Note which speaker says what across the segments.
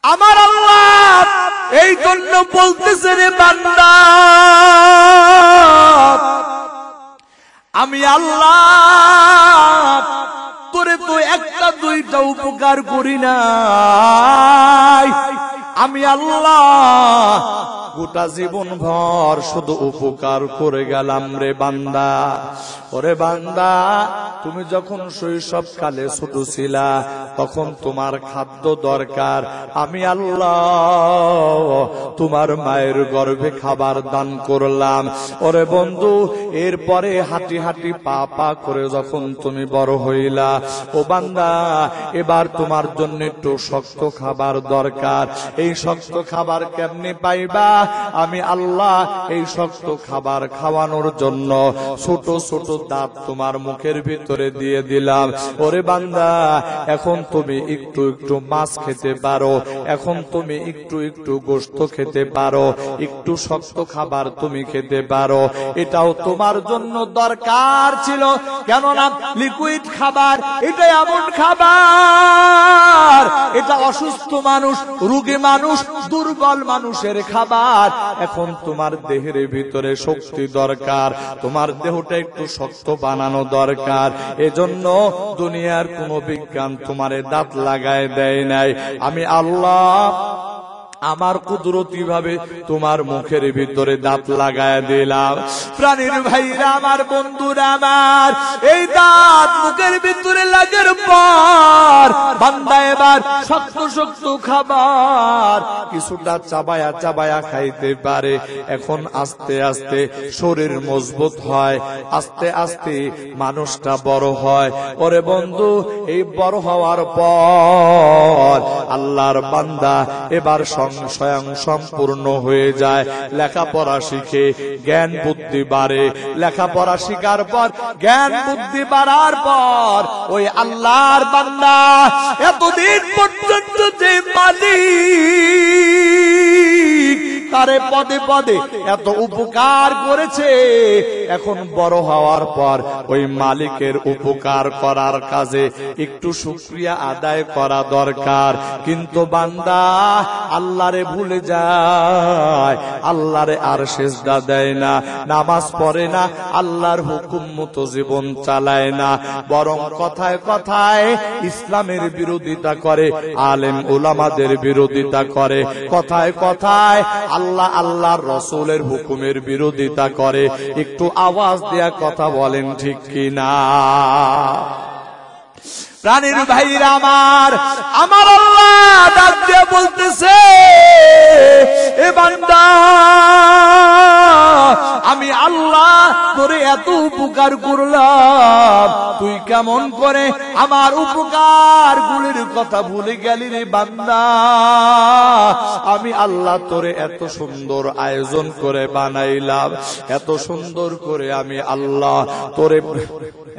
Speaker 1: আমার আল্লাহ এই জন্য বলতেছে, রে বান্দা, আমি আল্লাহ তোরে তো একটা দুইটা উপকার করি নাই, আমি আল্লাহ গোটা জীবন ভর শুধু উপকার করে গেলাম রে বান্দা। ওরে বান্দা, তুমি যখন শৈশবকালে ছোট ছিলা তখন তোমার খাদ্য দরকার, আমি আল্লাহ তোমার মায়ের গর্ভে খাবার দান করলাম। ওরে বন্ধু, এরপরে হাঁটি হাঁটি পা পা করে যখন তুমি বড় হইলা, ও বান্দা এবার তোমার জন্য একটু শক্ত খাবার দরকার। এই শক্ত খাবার কেমনে পাইবা? আমি আল্লাহ এই শক্ত খাবার খাওয়ানোর জন্য ছোট ছোট দাঁত তোমার মুখের ভিতরে দিয়ে দিলাম। ওরে বান্দা, এখন তুমি একটু একটু মাছ খেতে পারো, এখন তুমি একটু একটু গোশত খেতে পারো, একটু শক্ত খাবার তুমি খেতে পারো। এটাও তোমার জন্য দরকার ছিল, কেননা লিকুইড খাবার এটা এমন খাবার, এটা অসুস্থ মানুষ, রোগী মানুষ, দুর্বল মানুষের খাবার। এখন তোমার দেহের ভিতরে শক্তি দরকার, তোমার দেহটা একটু শক্ত বানানো দরকার। এজন্য দুনিয়ার কোন বিজ্ঞান তোমারে দাঁত লাগায় দেয় নাই, আমি আল্লাহ আমার কুদরতি ভাবে তোমার মুখের ভিতরে দাঁত লাগায় দিলাম। প্রাণীর ভাইরা আমার, বন্ধুরা আমার, এই দাঁত মুখের ভিতরে লাগার পর বান্দা এবার শক্ত শক্ত খাবার কিছুটা চাবায়া চাবায়া খাইতে পারে। এখন আস্তে আস্তে শরীর মজবুত হয়, আস্তে আস্তে মানুষটা বড় হয়। ওরে বন্ধু, এই বড় হওয়ার পর আল্লাহর বান্দা এবার স্বয়ং সম্পূর্ণ হয়ে যায়, লেখাপড়া শিখে জ্ঞান বুদ্ধি বাড়ে। লেখাপড়া শিখার পর জ্ঞান বুদ্ধি বাড়ার পর ওই আল্লাহর বান্দা এতদিন পর্যন্ত যে মালিক তারে পদে পদে এত উপকার করেছে, এখন বড় হওয়ার পর ওই মালিকের উপকার করার কাজে একটু শুকরিয়া আদায় করা দরকার। কিন্তু বান্দা আল্লাহরে ভুলে যায়, আল্লাহরে আর সিজদা দেয় না, নামাজ পড়ে না, আল্লাহর হুকুম মতো জীবন চালায় না, বরং কথায় কথায় ইসলামের বিরোধিতা করে, আলেম উলামাদের বিরোধিতা করে, কথায় কথায় আল্লাহ আল্লাহর রাসূলের হুকুমের বিরোধিতা করে। একটু আওয়াজ দেয়া কথা বলেন ঠিক কিনা? প্রাণীর ভাইরা আমার, আমার আল্লাহ ডাক দিয়ে বলতেছে, এ বান্দা, আমি আল্লাহ তোরে এত উপকার করলাম, তুই কেমন করে আমার উপকার গুলির কথা ভুলে গেলি রে বান্দা? আমি আল্লাহ তোরে এত সুন্দর আয়োজন করে বানাইলাম, এত সুন্দর করে আমি আল্লাহ তোরে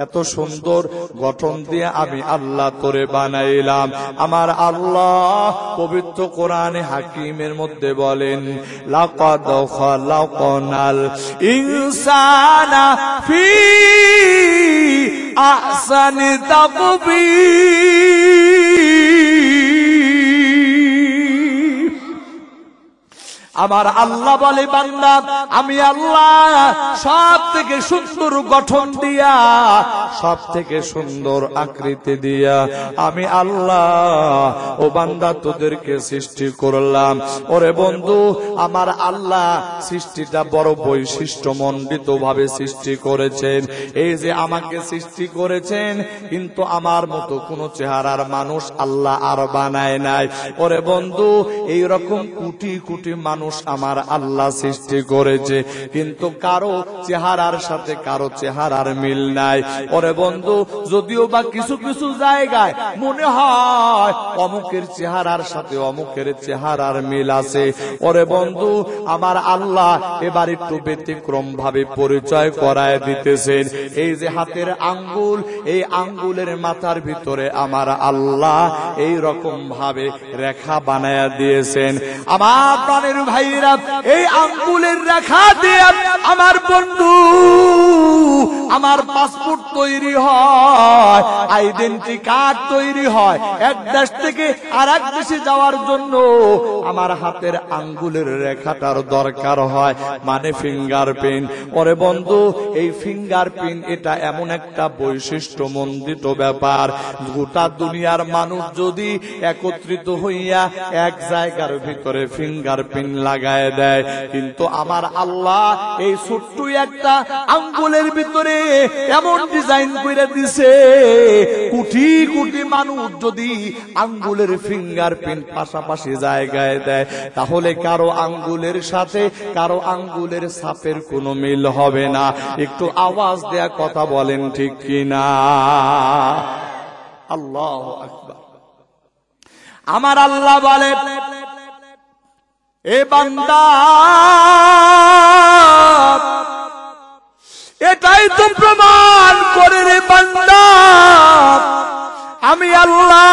Speaker 1: এত সুন্দর গঠন দিয়ে আমি আল্লাহ তোরে বানাইলাম। আমার আল্লাহ পবিত্র কোরআনে হাকিমের মধ্যে বলেন, লাকাদ খালাকনাল ইনসানা ফি আহসানি তাকবীর। আমার আল্লাহ বলে, বান্দা আমি আল্লাহ সব থেকে সুন্দর গঠন দিয়া, সব থেকে সুন্দর আকৃতি দিয়া আমি আল্লাহ ও বান্দা তোদেরকে সৃষ্টি করলাম। ওরে বন্ধু, আমার আল্লাহ সৃষ্টিটা বড় বৈশিষ্ট্যমণ্ডিত ভাবে সৃষ্টি করেছেন। এই যে আমাকে সৃষ্টি করেছেন, কিন্তু আমার মতো কোন চেহারার মানুষ আল্লাহ আর বানায় নাই। ওরে বন্ধু, এই রকম কোটি কোটি মানুষ আমার আল্লাহ সৃষ্টি করেছে, কিন্তু কারো চেহারার সাথে কারো চেহারার মিল নাই। ওরে বন্ধু, যদিও বা কিছু কিছু জায়গায় মনে হয় অমুকের চেহারার সাথে অমুকের চেহারার মিল আছে। ওরে বন্ধু, আমার আল্লাহ এবার একটু ব্যতিক্রম ভাবে পরিচয় করায় দিতেছেন। এই যে হাতের আঙ্গুল, এই আঙ্গুলের মাথার ভিতরে আমার আল্লাহ এই রকম ভাবে রেখা বানায়া দিয়েছেন। আমার প্রাণের ভাইরা, এই আঙ্গুলের রেখা দিয়ে আমার বন্ধু আমার পাসপোর্ট তৈরি হয়, আইডেন্টি কার্ড তৈরি হয়। এক দেশ থেকে আর এক দেশে যাওয়ার জন্য আমার হাতের আঙ্গুলের রেখাটার দরকার হয়, মানে ফিঙ্গারপ্রিন্ট। ওরে বন্ধু, এই ফিঙ্গারপ্রিন্ট এটা এমন একটা বৈশিষ্ট্যমণ্ডিত ব্যাপার, গোটা দুনিয়ার মানুষ যদি একত্রিত হইয়া এক জায়গার ভিতরে ফিঙ্গারপ্রিন্ট লাগায় দেয়, কিন্তু আমার আল্লাহ এই ছোট্ট একটা আঙ্গুলের ভিতরে এমন ডিজাইন করে দিছে, কোটি কোটি মানুষ যদি আঙ্গুলের ফিঙ্গারপ্রিন্ট পাশাপাশি জায়গায় দেয়, তাহলে কারো আঙ্গুলের সাথে কারো আঙ্গুলের ছাপের কোনো মিল হবে না। একটু আওয়াজ দেয়া কথা বলেন ঠিক কিনা? আল্লাহু আকবার। আমার আল্লাহ বলে, এ বান্দা, এটাই তো প্রমাণ করে রে বান্দা, আমি আল্লাহ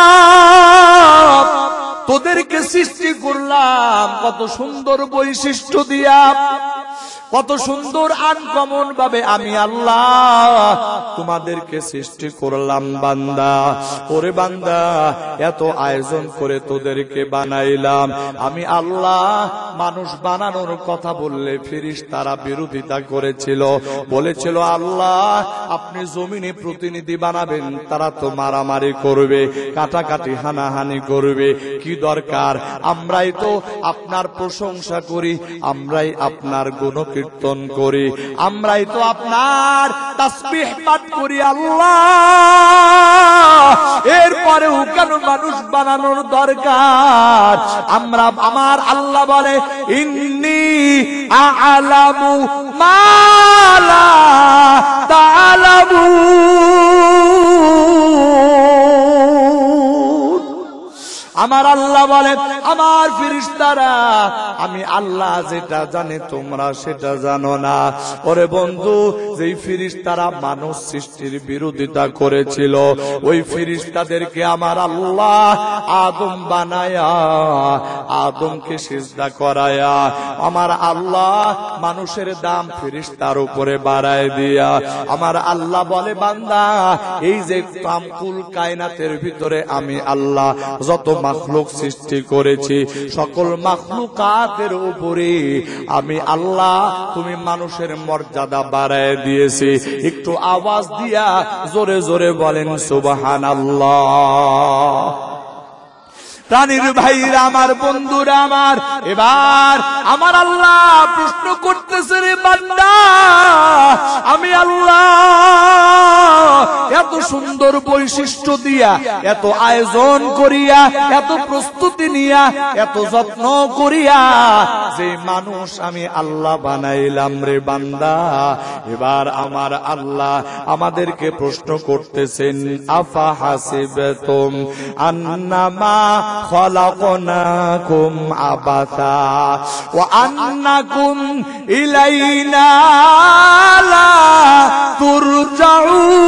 Speaker 1: তোদেরকে সৃষ্টি করলাম কত সুন্দর বৈশিষ্ট্য দিয়া, কত সুন্দর আনকমন ভাবে আমি আল্লাহ তোমাদেরকে সৃষ্টি করলাম বান্দা। ওরে বান্দা, এত আয়োজন করে তোদেরকে বানাইলাম, আমি আল্লাহ মানুষ বানানোর কথা বললে ফেরেশতারা বিরোধিতা করেছিল, বলেছিল আল্লাহ আপনি জমিনে প্রতিনিধি বানাবেন, তারা তো মারামারি করবে, কাটাকাটি হানাহানি করবে, কি দরকার? আমরাই তো আপনার প্রশংসা করি, আমরাই আপনার গুণকীর্তন করি, আমরাই তো আপনার তাসবিহ পাঠ করি আল্লাহ, এরপরেও কেন মানুষ বানানোর দরকার? আমরা, আমার আল্লাহ বলে, ইন্নী আ'লামু মা লা তা'লামুন। আমার আল্লাহ বলে, আমার ফেরেশতারা, আমি আল্লাহ যেটা জানি তোমরা সেটা জানো না। ওরে বন্ধু, যেই ফেরেশতারা মানব সৃষ্টির বিরোধিতা করেছিল, ওই ফেরেশতাদেরকে আমার আল্লাহ আদম বানায়া, আদমকে সিজদা করায়া, আমার আল্লাহ মানুষের দাম ফেরেশতার উপরে বাড়ায় দিয়া, আমার আল্লাহ বলে, বান্দা এই যে কামকুল কায়নাতের ভিতরে আমি আল্লাহ যত মাখলুক সৃষ্টি করেছি, সকল মাখলুকাতের উপরে আমি আল্লাহ তুমি মানুষের মর্যাদা বাড়ায় দিয়েছি। একটু আওয়াজ দিয়া জোরে জোরে বলেন সুবহানাল্লাহ। প্রাণীর ভাইরা আমার, বন্ধুরা আমার, এবার আমার আল্লাহ প্রশ্ন করতেছে, রে বান্দা, আমি আল্লাহ এত সুন্দর বৈশিষ্ট্য দিয়া, এত আয়োজন করিয়া, এত প্রস্তুতি নিয়া, এত যত্ন করিয়া যে মানুষ আমি আল্লাহ বানাইলাম রে বান্দা, এবার আমার আল্লাহ আমাদেরকে প্রশ্ন করতেছেন, আফা হাসিবতুম আন্নামা খলাকনাকুম আবাসা ওয়া আন্নাকুম ইলাইনা লা তুরজাউন।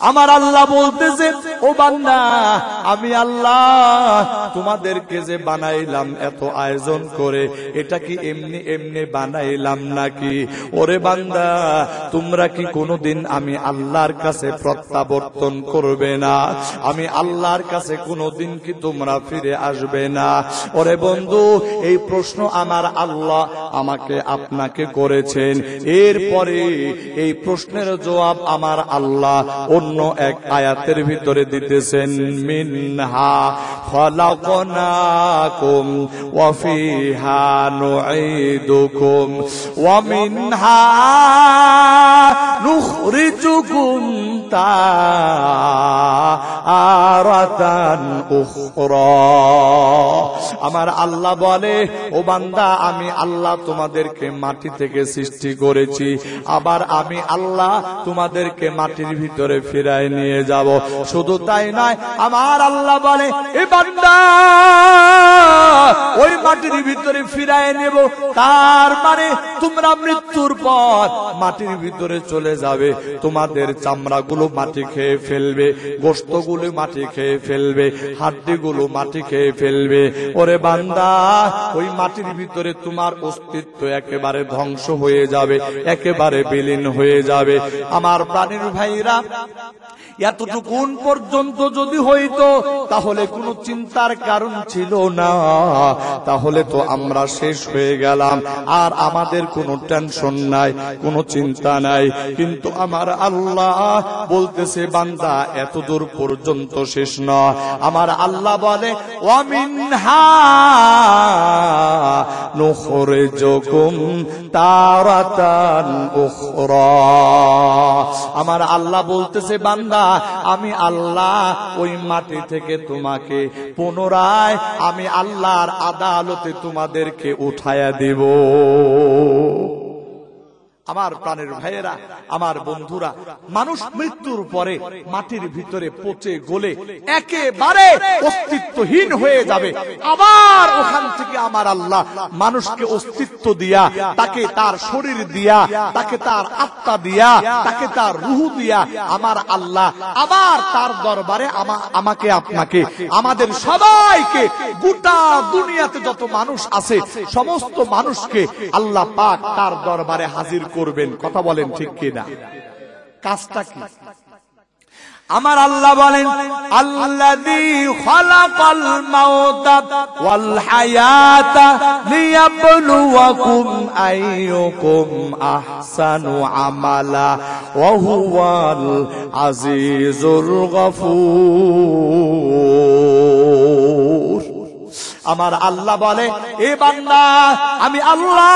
Speaker 1: আমার আল্লাহ বলতেছে, ও বান্দা, আমি আল্লাহ তোমাদেরকে যে বানাইলাম এত আয়োজন করে, এটা কি এমনি এমনি বানাইলাম নাকি? ওরে বান্দা, তোমরা কি কোনোদিন আমি আল্লাহর কাছে প্রত্যাবর্তন করবে না? আমি আল্লাহর কাছে কোনোদিন কি তোমরা ফিরে আসবে না? ওরে বন্ধু, এই প্রশ্ন আমার আল্লাহ আমাকে আপনাকে করেছেন। এরপরে এই প্রশ্নের জবাব আমার আল্লাহ অন্য এক আয়াতের ভিতরে দিতেছেন, মিনহা খলাকনাকুম ওয়া ফিহা নুঈদুকুম ওয়া মিনহা নুখরিজুকুম তারাতান উখরা। আমার আল্লাহ বলে, ও বান্দা, আমি আল্লাহ তোমাদেরকে মাটি থেকে সৃষ্টি করেছি, আবার আমি আল্লাহ তোমাদেরকে মাটির ভিতরে ফিরায় নিয়ে যাব। শুধু তাই নয়, আমার আল্লাহ বলে, এ বান্দা, ওই মাটির ভিতরে ফিরায় নেব, তার মানে তোমরা মৃত্যুর পর মাটির ভিতরে চলে যাবে, তোমাদের চামড়াগুলো মাটি খেয়ে ফেলবে, গোশতগুলো মাটি খেয়ে খেয়ে ফেলবে, হাড্ডিগুলো মাটি খেয়ে ফেলবে। ওরে বান্দা, ওই মাটির ভিতরে তোমার অস্তিত্ব একেবারে ধ্বংস হয়ে যাবে, একেবারে বিলীন হয়ে যাবে। আমার প্রাণীর ভাইরা, এতটুকুন পর্যন্ত যদি হইতো তাহলে কোনো চিন্তার কারণ ছিল না, তাহলে তো আমরা শেষ হয়ে গেলাম, আর আমাদের কোনো টেনশন নাই, কোনো চিন্তা নাই। কিন্তু আমার আল্লাহ বলতেছে, বান্দা এত দূর পর্যন্ত শেষ না। আমার আল্লাহ বলে, ওয়ামিনহা নুখরিজুকুম তারাতান উখরা। আমার আল্লাহ বলতেছে, বান্দা আমি আল্লাহ ওই মাটি থেকে তোমাকে পুনরায় আমি আল্লাহর আদালতে তোমাদেরকে উঠায়া দিব। আমার প্রাণের ভাইয়েরা, আমার বন্ধুরা, মানুষ মৃত্যুর পরে মাটির ভিতরে পচে গলে একেবারে অস্তিত্বহীন হয়ে যাবে। আবার ওখান থেকে আমার আল্লাহ মানুষকে অস্তিত্ব দিয়া, তাকে তার শরীর দিয়া, তাকে তার আত্মা দিয়া, তাকে তার রূহ দিয়া আমার আল্লাহ আবার তার দরবারে আমাকে, আপনাকে, আমাদের সবাইকে, গোটা দুনিয়াতে যত মানুষ আছে সমস্ত মানুষকে আল্লাহ পাক তার দরবারে হাজির করবেন। কথা বলেন ঠিক কিনা? কাজটা কি? আমার আল্লাহ বলেন, আল্লাযী খালাকাল মাউতা ওয়াল হায়াতা লিয়াবলুয়াকুম আইয়ুকুম আহসানু আমালা ওয়া হুয়াল আজিজুল গফুর। আমার আল্লাহ বলে, এ বান্দা আমি আল্লাহ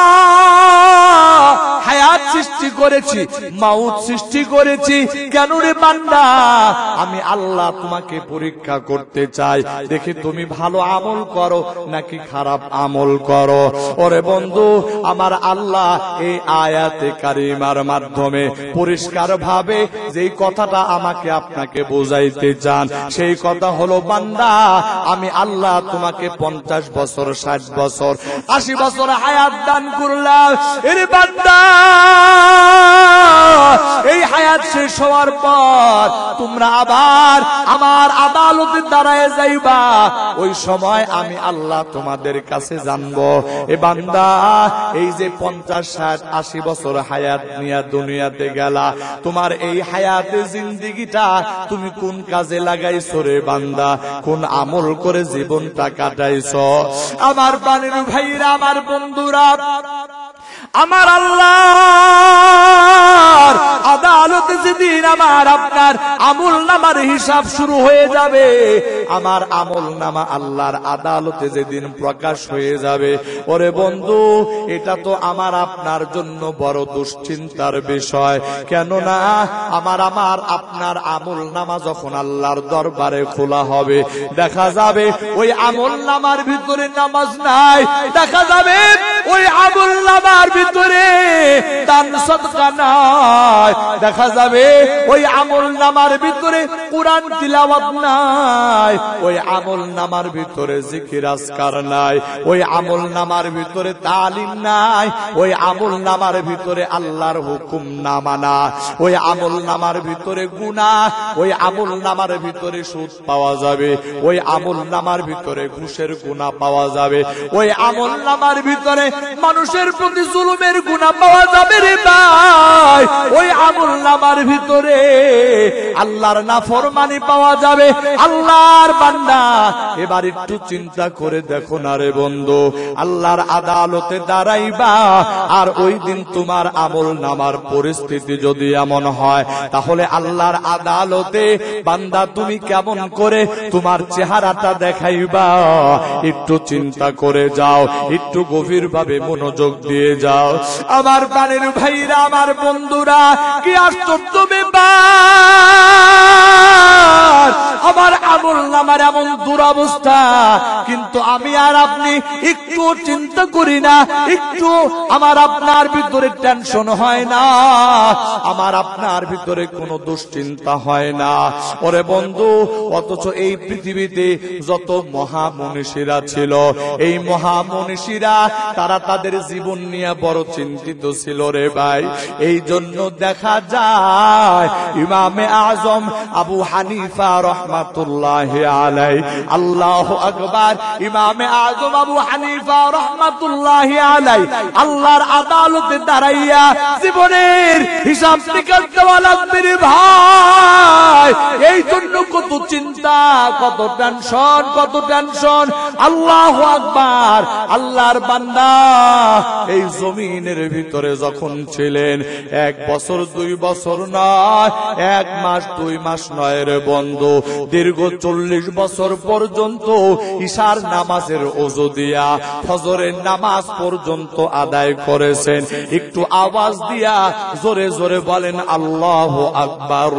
Speaker 1: হায়াত সৃষ্টি করেছি, মাউত সৃষ্টি করেছি। কেন রে বান্দা? আমি আল্লাহ তোমাকে পরীক্ষা করতে চাই, দেখি তুমি ভালো আমল করো নাকি খারাপ আমল করো। ওরে বন্ধু, আমার আল্লাহ এই আয়াতে কারিমার মাধ্যমে পরিষ্কার ভাবে যেই কথাটা আমাকে আপনাকে বোঝাইতে চান, সেই কথা হলো, বান্দা আমি আল্লাহ তোমাকে 50 বছর, 60 বছর, 80 বছর হায়াত দান করলাম। এর বান্দা, এই হায়াত শেষ হওয়ার পর তোমরা আবার আমার আদালতে দাঁড়ায় যাইবা। ওই সময় আমি আল্লাহ তোমাদের কাছে জানবো, এ বান্দা এই যে 50, 60, 80 বছর হায়াত নিয়ে দুনিয়াতে গেলা, তোমার এই হায়াতে জিন্দেগিটা তুমি কোন কাজে লাগাইছো রে বান্দা? কোন আমল করে জীবনটা কাটাইছো? আমার প্রাণের ভাইরা, আমার বন্ধুরা, আমার আল্লাহর আদালতে যেদিন আমার আপনার আমল নামার হিসাব শুরু হয়ে যাবে, আমার আমল নামা আল্লাহর আদালতে যেদিন প্রকাশ হয়ে যাবে, ওরে বন্ধু, এটা তো আমার আপনার জন্য বড় দুশ্চিন্তার বিষয়। কেননা আমার আপনার আমল নামা যখন আল্লাহর দরবারে খোলা হবে, দেখা যাবে ওই আমল নামার ভিতরে নামাজ নাই, দেখা যাবে ওই আমল নামার ভিতরে দান সদকা নাই, দেখা যাবে ওই আমল নামার ভিতরে কুরআন তিলাওয়াত নাই, ওই আমল নামার ভিতরে জিকির আজকার নাই, ওই আমল নামার ভিতরে তালিম নাই, ওই আমল নামার ভিতরে আল্লাহর হুকুম না মানা, ওই আমল নামার ভিতরে গুনাহ, ওই আমল নামার ভিতরে সুদ পাওয়া যাবে, ওই আমল নামার ভিতরে ঘুষের গুনাহ পাওয়া যাবে, ওই আমল নামার ভিতরে মানুষের প্রতি জুলুমের গুনাহ পাওয়া যাবে রে ভাই, ওই আমল নামার ভিতরে আল্লাহর নাফরমানি পাওয়া যাবে। আল্লাহর বান্দা, এবার একটু চিন্তা করে দেখো না রে বন্ধু, আল্লাহর আদালতে দাঁড়াইবা, আর ওই দিন তোমার আমল নামার পরিস্থিতি যদি এমন হয়, তাহলে আল্লাহর আদালতে বান্দা তুমি কেমন করে তোমার চেহারাটা দেখাইবা? একটু চিন্তা করে যাও, একটু গভীর ভাবে মনোযোগ দিয়ে যাও। আমার প্রাণের ভাইরা, আমার বন্ধুরা, কি আশ্চর্য ব্যাপার! আমার আমল নামার এমন দুরবস্থা, কিন্তু আমি আর আপনি একটু চিন্তা করি না, একটু আমার আপনার ভিতরে টেনশন হয় না, আমার আপনার ভিতরে কোনো দুশ্চিন্তা হয় না। ওরে বন্ধু, অথচ এই পৃথিবীতে যত মহামনীষীরা ছিল, এই মহামনীষীরা তারা তাদের জীবন নিয়ে বড় চিন্তিত ছিল রে ভাই। এই জন্য দেখা যায় ইমামে আজম আবু হানিফা রাহমাতুল্লাহি আলাইহি। আল্লাহু আকবার। ইমামে আযম আবু হানিফা রাহমাতুল্লাহি আলাইহি আল্লাহর আদালতে দাঁড়াইয়া জীবনের হিসাব নিকাশ দেওয়া লাগবে রে ভাই। এই জন্য কত চিন্তা, কত টেনশন, কত টেনশন। আল্লাহু আকবার। আল্লাহর বান্দা এই জমিনের ভিতরে যখন ছিলেন 1 বছর 2 বছর নয়, 1 মাস 2 মাস নয় রে বন্ধু, দীর্ঘ 40 বছর পর্যন্ত ইশার নামাজের ওযু দিয়া ফজরের নামাজ পর্যন্ত আদায় করেছেন। একটু আওয়াজ দিয়া জোরে জোরে বলেন আল্লাহু আকবার।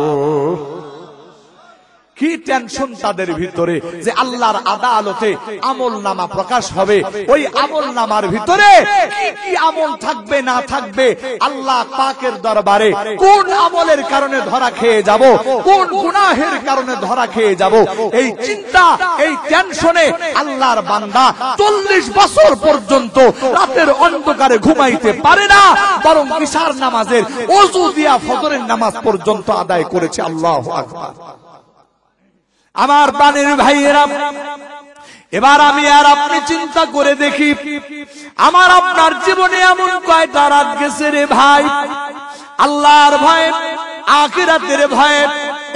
Speaker 1: কি টেনশন তাদের ভিতরে যে আল্লাহর আদালতে আমল নামা প্রকাশ হবে। ওই আমল নামার ভিতরে কি কি আমল থাকবে না থাকবে, আল্লাহ পাকের দরবারে কোন আমলের কারণে ধরা খেয়ে যাব, কোন গুনাহের কারণে ধরা খেয়ে যাব, এই চিন্তা, এই টেনশনে আল্লাহর বান্দা 40 বছর পর্যন্ত রাতের অন্ধকারে ঘুমাইতে পারে না, বরং ইশার নামাজের ওযু দিয়া ফজরের নামাজ পর্যন্ত আদায় করেছে। আল্লাহু আকবার। আমার প্রাণের ভাইয়েরা, এবার আমি আর আপনি চিন্তা করে দেখি, আমার আপনার জীবনে এমন কয়টা রাত গেছে রে ভাই, আল্লাহর ভয়ে, আখিরাতের ভয়ে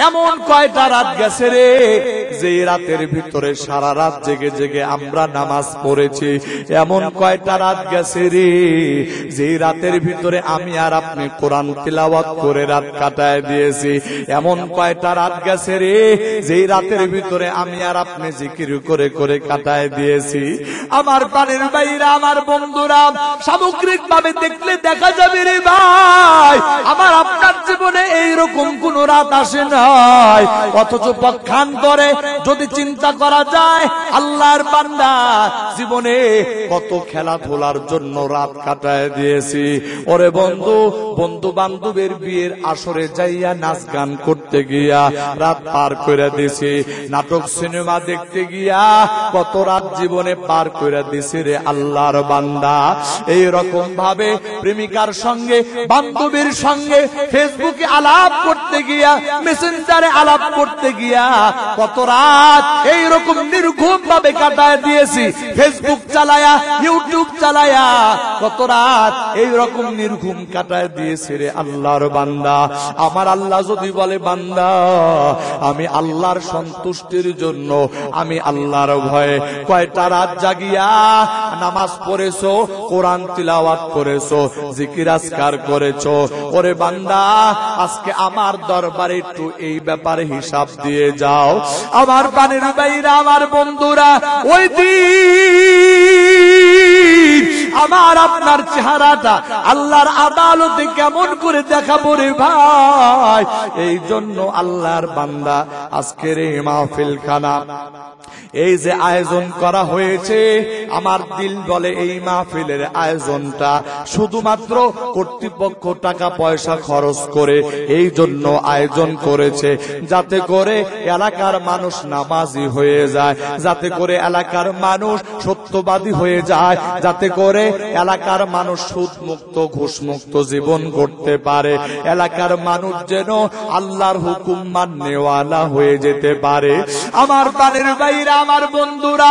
Speaker 1: এমন কয়টা রাত গেছে রে, যে রাতের ভিতরে সারা রাত জেগে জেগে আমরা নামাজ পড়েছি। এমন কয়টা রাত গেছে রে, যে রাতের ভিতরে আমি আর আপনি কোরআন তিলাওয়াত করে রাত কাটায় দিয়েছি। এমন কয়টা রাত গেছে রে, যে রাতের ভিতরে আমি আর আপনি জিকির করে করে কাটায় দিয়েছি। আমার প্রাণের ভাইরা, আমার বন্ধুরা, সামগ্রিক ভাবে দেখলে দেখা যাবে রে ভাই, আমার আপনার জীবনে এইরকম কোন রাত আসে না। অথচ পক্ষান্তরে যদি চিন্তা করা যায়, আল্লাহর বান্দা জীবনে কত খেলাধুলার জন্য রাত কাটায় দিয়েছি। ওরে বন্ধু, বন্ধু বান্ধবের বিয়ের আসরে যাইয়া নাচ গান করতে গিয়া রাত পার করে দিছি। নাটক সিনেমা দেখতে গিয়া কত রাত জীবনে পার করে দিছি রে আল্লাহর বান্দা। এই রকম ভাবে প্রেমিকার সঙ্গে, বান্ধবীর সঙ্গে ফেসবুকে আলাপ করতে গিয়া, মেসেঞ্জারে আলাপ করতে গিয়া কত রাত এইরকম নির্ঘুম ভাবে কাটায় দিয়েছি। ফেসবুক চালায়া, ইউটিউব চালায়া কত রাত এইরকম নির্ঘুম কাটায় দিয়েছি রে আল্লাহর বান্দা। আমার আল্লাহ যদি বলে, বান্দা আমি আল্লাহর সন্তুষ্টির জন্য, আমি আল্লাহর ভয়ে কয়টা রাত জাগিয়া নামাজ পড়েছো, কোরআন তিলাওয়াত করেছো, জিকির আজকার করেছো, ওরে বান্দা আজকে আমার দরবারে একটু এই ব্যাপারে হিসাব দিয়ে যাও। আমার প্রাণের ভাইরা, আমার বন্ধুরা, ওই দিন আমার আপনার চেহারাটা আল্লাহর আদালতে কেমন করে দেখাবো রে ভাই। এই জন্য আল্লাহর বান্দা আজকের এই মাহফিল খানা, এই যে আয়োজন করা হয়েছে, আমার দিল বলে এই মাহফিলের আয়োজনটা শুধুমাত্র কর্তৃপক্ষ টাকা পয়সা খরচ করে এই জন্য আয়োজন করেছে, যাতে করে এলাকার মানুষ নামাজি হয়ে যায়, যাতে করে এলাকার মানুষ সত্যবাদী হয়ে যায়, যাতে করে এলাকার মানুষ সুদ মুক্ত, ঘুষ মুক্ত জীবন করতে পারে, এলাকার মানুষ যেন আল্লাহর হুকুম মাননেওয়ালা হয়ে যেতে পারে। আমার প্রাণের ভাইরা, আমার বন্ধুরা,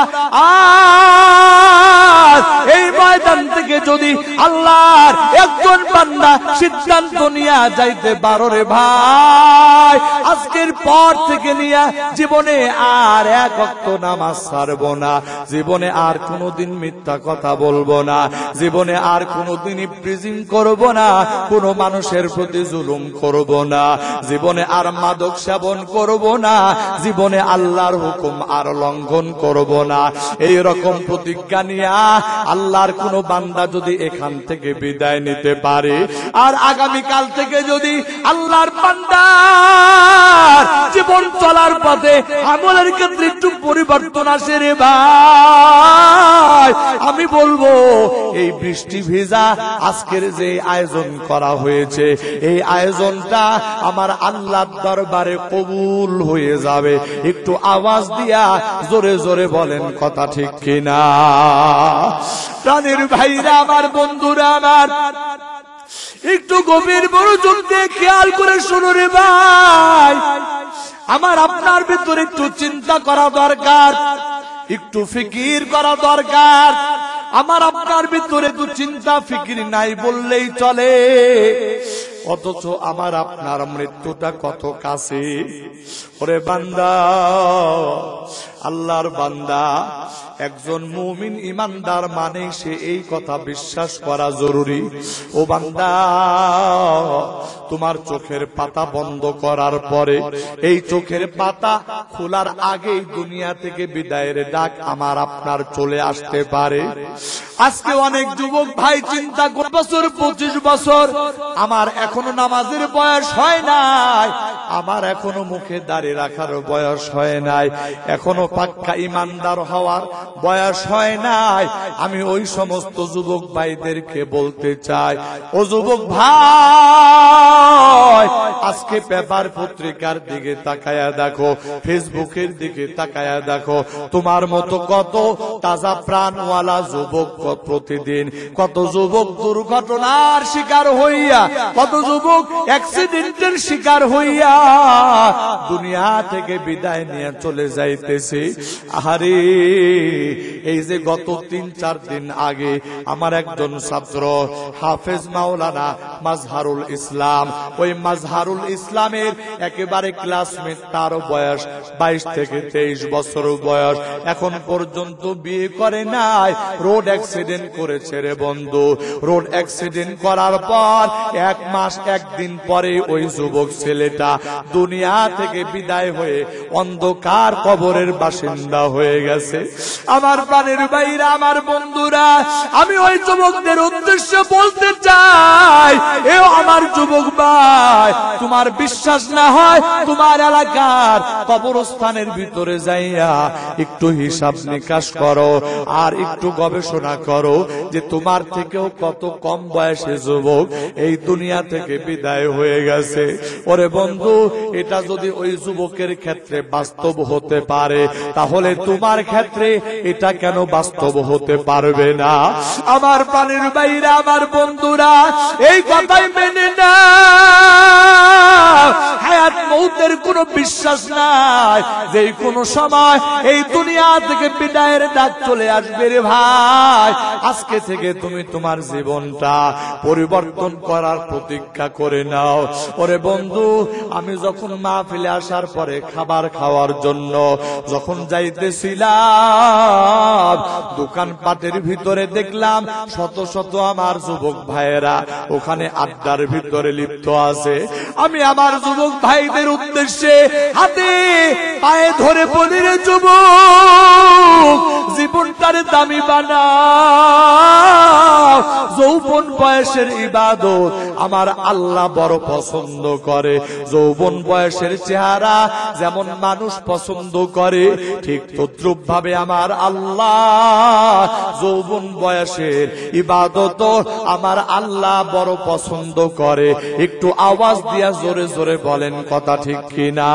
Speaker 1: এই ময়দান থেকে যদি আল্লাহর একজন বান্দা সিদ্ধান্ত নিয়ে যাইতে পারো রে ভাই, আজকের পর থেকে নিয়ে জীবনে আর 1 ওয়াক্ত নামাজ ছাড়বো না, জীবনে আর কোনোদিন মিথ্যা কথা বলবো না, জীবনে আর কোনোদিন প্রিজিং করব না, কোনো মানুষের প্রতি জুলুম করব না, জীবনে আর মাদক সেবন করব না, জীবনে আল্লাহর হুকুম আর লঙ্ঘন করব না। এই রকম প্রতিজ্ঞা নিয়ে আল্লাহর কোন বান্দা যদি এখান থেকে বিদায় নিতে পারে, আর আগামী কাল থেকে যদি আল্লাহর বান্দার জীবন চলার পথে আমলের ক্ষেত্রে একটু পরিবর্তন আসে রে ভাই, আমি বলবো এই বৃষ্টি ভেজা আজকের যে আয়োজন করা হয়েছে, এই আয়োজনটা আমার আল্লাহর দরবারে কবুল হয়ে যাবে। একটু আওয়াজ দিয়া জোরে জোরে বলেন কথা ঠিক কিনা? প্রাণের ভাইরা, আমার বন্ধুরা, আমার একটু গভীর মনোযোগ দিয়ে খেয়াল করে শুনো রে ভাই, আমার আপনার ভিতরে একটু চিন্তা করা দরকার, একটু ফিকির করা দরকার। আমার আপনার ভিতরে তো চিন্তা ফিকির নাই বললেই চলে, অথচ আমার আপনার মৃত্যুটা কত কাছে। ওরে বান্দা, আল্লাহর বান্দা, একজন মুমিন ইমানদার মানে সে এই কথা বিশ্বাস করা জরুরি। ও বান্দা, তোমার চোখের পাতা বন্ধ করার পরে, এই চোখের পাতা খোলার আগেই দুনিয়া থেকে বিদায়ের ডাক আমার আপনার চলে আসতে পারে। আজকে অনেক যুবক ভাই চিন্তা করে, বছর 25 বছর আমার এখনো নামাজের বয়স হয় নাই, আমার এখনো মুখে দাড়ি রাখার বয়স হয় নাই, এখনো পাক্কা ইমানদার হওয়ার বয়স হয় নাই। আমি ওই সমস্ত যুবক ভাইদেরকে বলতে চাই, ও যুবক ভাই, আজকে পেপার পত্রিকার দিকে তাকায়া দেখো, ফেসবুকের দিকে তাকায়া দেখো, তোমার মতো কত তাজা প্রাণওয়ালা যুবক প্রতিদিন, কত যুবক দুর্ঘটনার শিকার হইয়া, কত যুবক অ্যাক্সিডেন্টের শিকার হইয়া দুনিয়া থেকে বিদায় নিয়ে চলে যাইতেছে। আহারে, এই যে গত 3-4 দিন আগে আমার একজন ছাত্র হাফেজ মাওলানা মাজহারুল ইসলাম, ওই মাজহারুল ইসলামের একেবারে ক্লাসমেট, তার বয়স 22 থেকে 23 বছর বয়স, এখন পর্যন্ত বিয়ে করে নাই, রোড অ্যাক্সিডেন্ট করেছে রে বন্ধু। রোড অ্যাক্সিডেন্ট করার পর 1 মাস 1 দিন পরে ওই যুবক ছেলেটা দুনিয়া থেকে বিদায় হয়ে অন্ধকার কবরের বাসিন্দা হয়ে গেছে। আমার প্রাণের ভাইরা, আমার বন্ধুরা, আমি ওই যুবকদের উদ্দেশ্যে বলতে চাই, এ আমার যুবক ভাই, তোমার বিশ্বাস না হয় তোমার এলাকার কবরস্থানের ভিতরে যাইয়া একটু হিসাব নিকাশ করো, আর একটু গবেষণা করো যে তোমার থেকেও কত কম বয়সে যুবক এই দুনিয়া থেকে বিদায় হয়ে গেছে। ওরে বন্ধু, এটা যদি ওই যুবকের ক্ষেত্রে বাস্তব হতে পারে, তাহলে তোমার ক্ষেত্রে এটা কেন বাস্তব হতে পারবে না? আমার প্রাণের ভাইরা, আমার বন্ধুরা, এই কথাই মেনে না, হায়াত মৌতের কোনো বিশ্বাস নাই, যে কোনো সময় এই দুনিয়া থেকে বিদায়ের ডাক চলে আসবে রে ভাই। আজকে থেকে তুমি তোমার জীবনটা পরিবর্তন করার প্রতিজ্ঞা করে নাও। ওরে বন্ধু, আমি যখন মাহফিলে আসার পরে খাবার খাওয়ার জন্য যখন যাইতেছিলাম, দোকানপাটের ভিতরে দেখলাম শত শত আমার যুবক ভাইয়েরা ওখানে আড্ডার ভিতরে লিপ্ত আছে। আমি আমার যুবক ভাইদের উদ্দেশ্যে হাতে পায়ে ধরে বলি, রে যুবক, জীবনটারে দামি বানাও। যৌবন বয়সের ইবাদত আমার আল্লাহ বড় পছন্দ করে। যৌবন বয়সের চেহারা যেমন মানুষ পছন্দ করে, ঠিক তদ্রুপ ভাবে আমার আল্লাহ যৌবন বয়সের ইবাদত আমার আল্লাহ বড় পছন্দ করে। একটু আওয়াজ দিয়া জোরে জোরে বলেন, কথা ঠিক কিনা?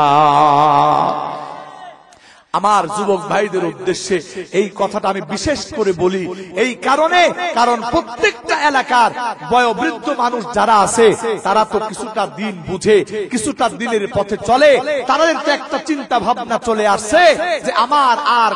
Speaker 1: আমার যুবক ভাইদের উদ্দেশ্যে এই কথাটা আমি বিশেষ করে বলি এই কারণে, কারণ প্রত্যেকটা এলাকার বয়োবৃদ্ধ মানুষ যারা আছে তারা তো কিছুটা দিন বুঝে, কিছুটা দিনের পথে চলে। তাদের তো একটা চিন্তা ভাবনা চলে আসছে যে আমার আর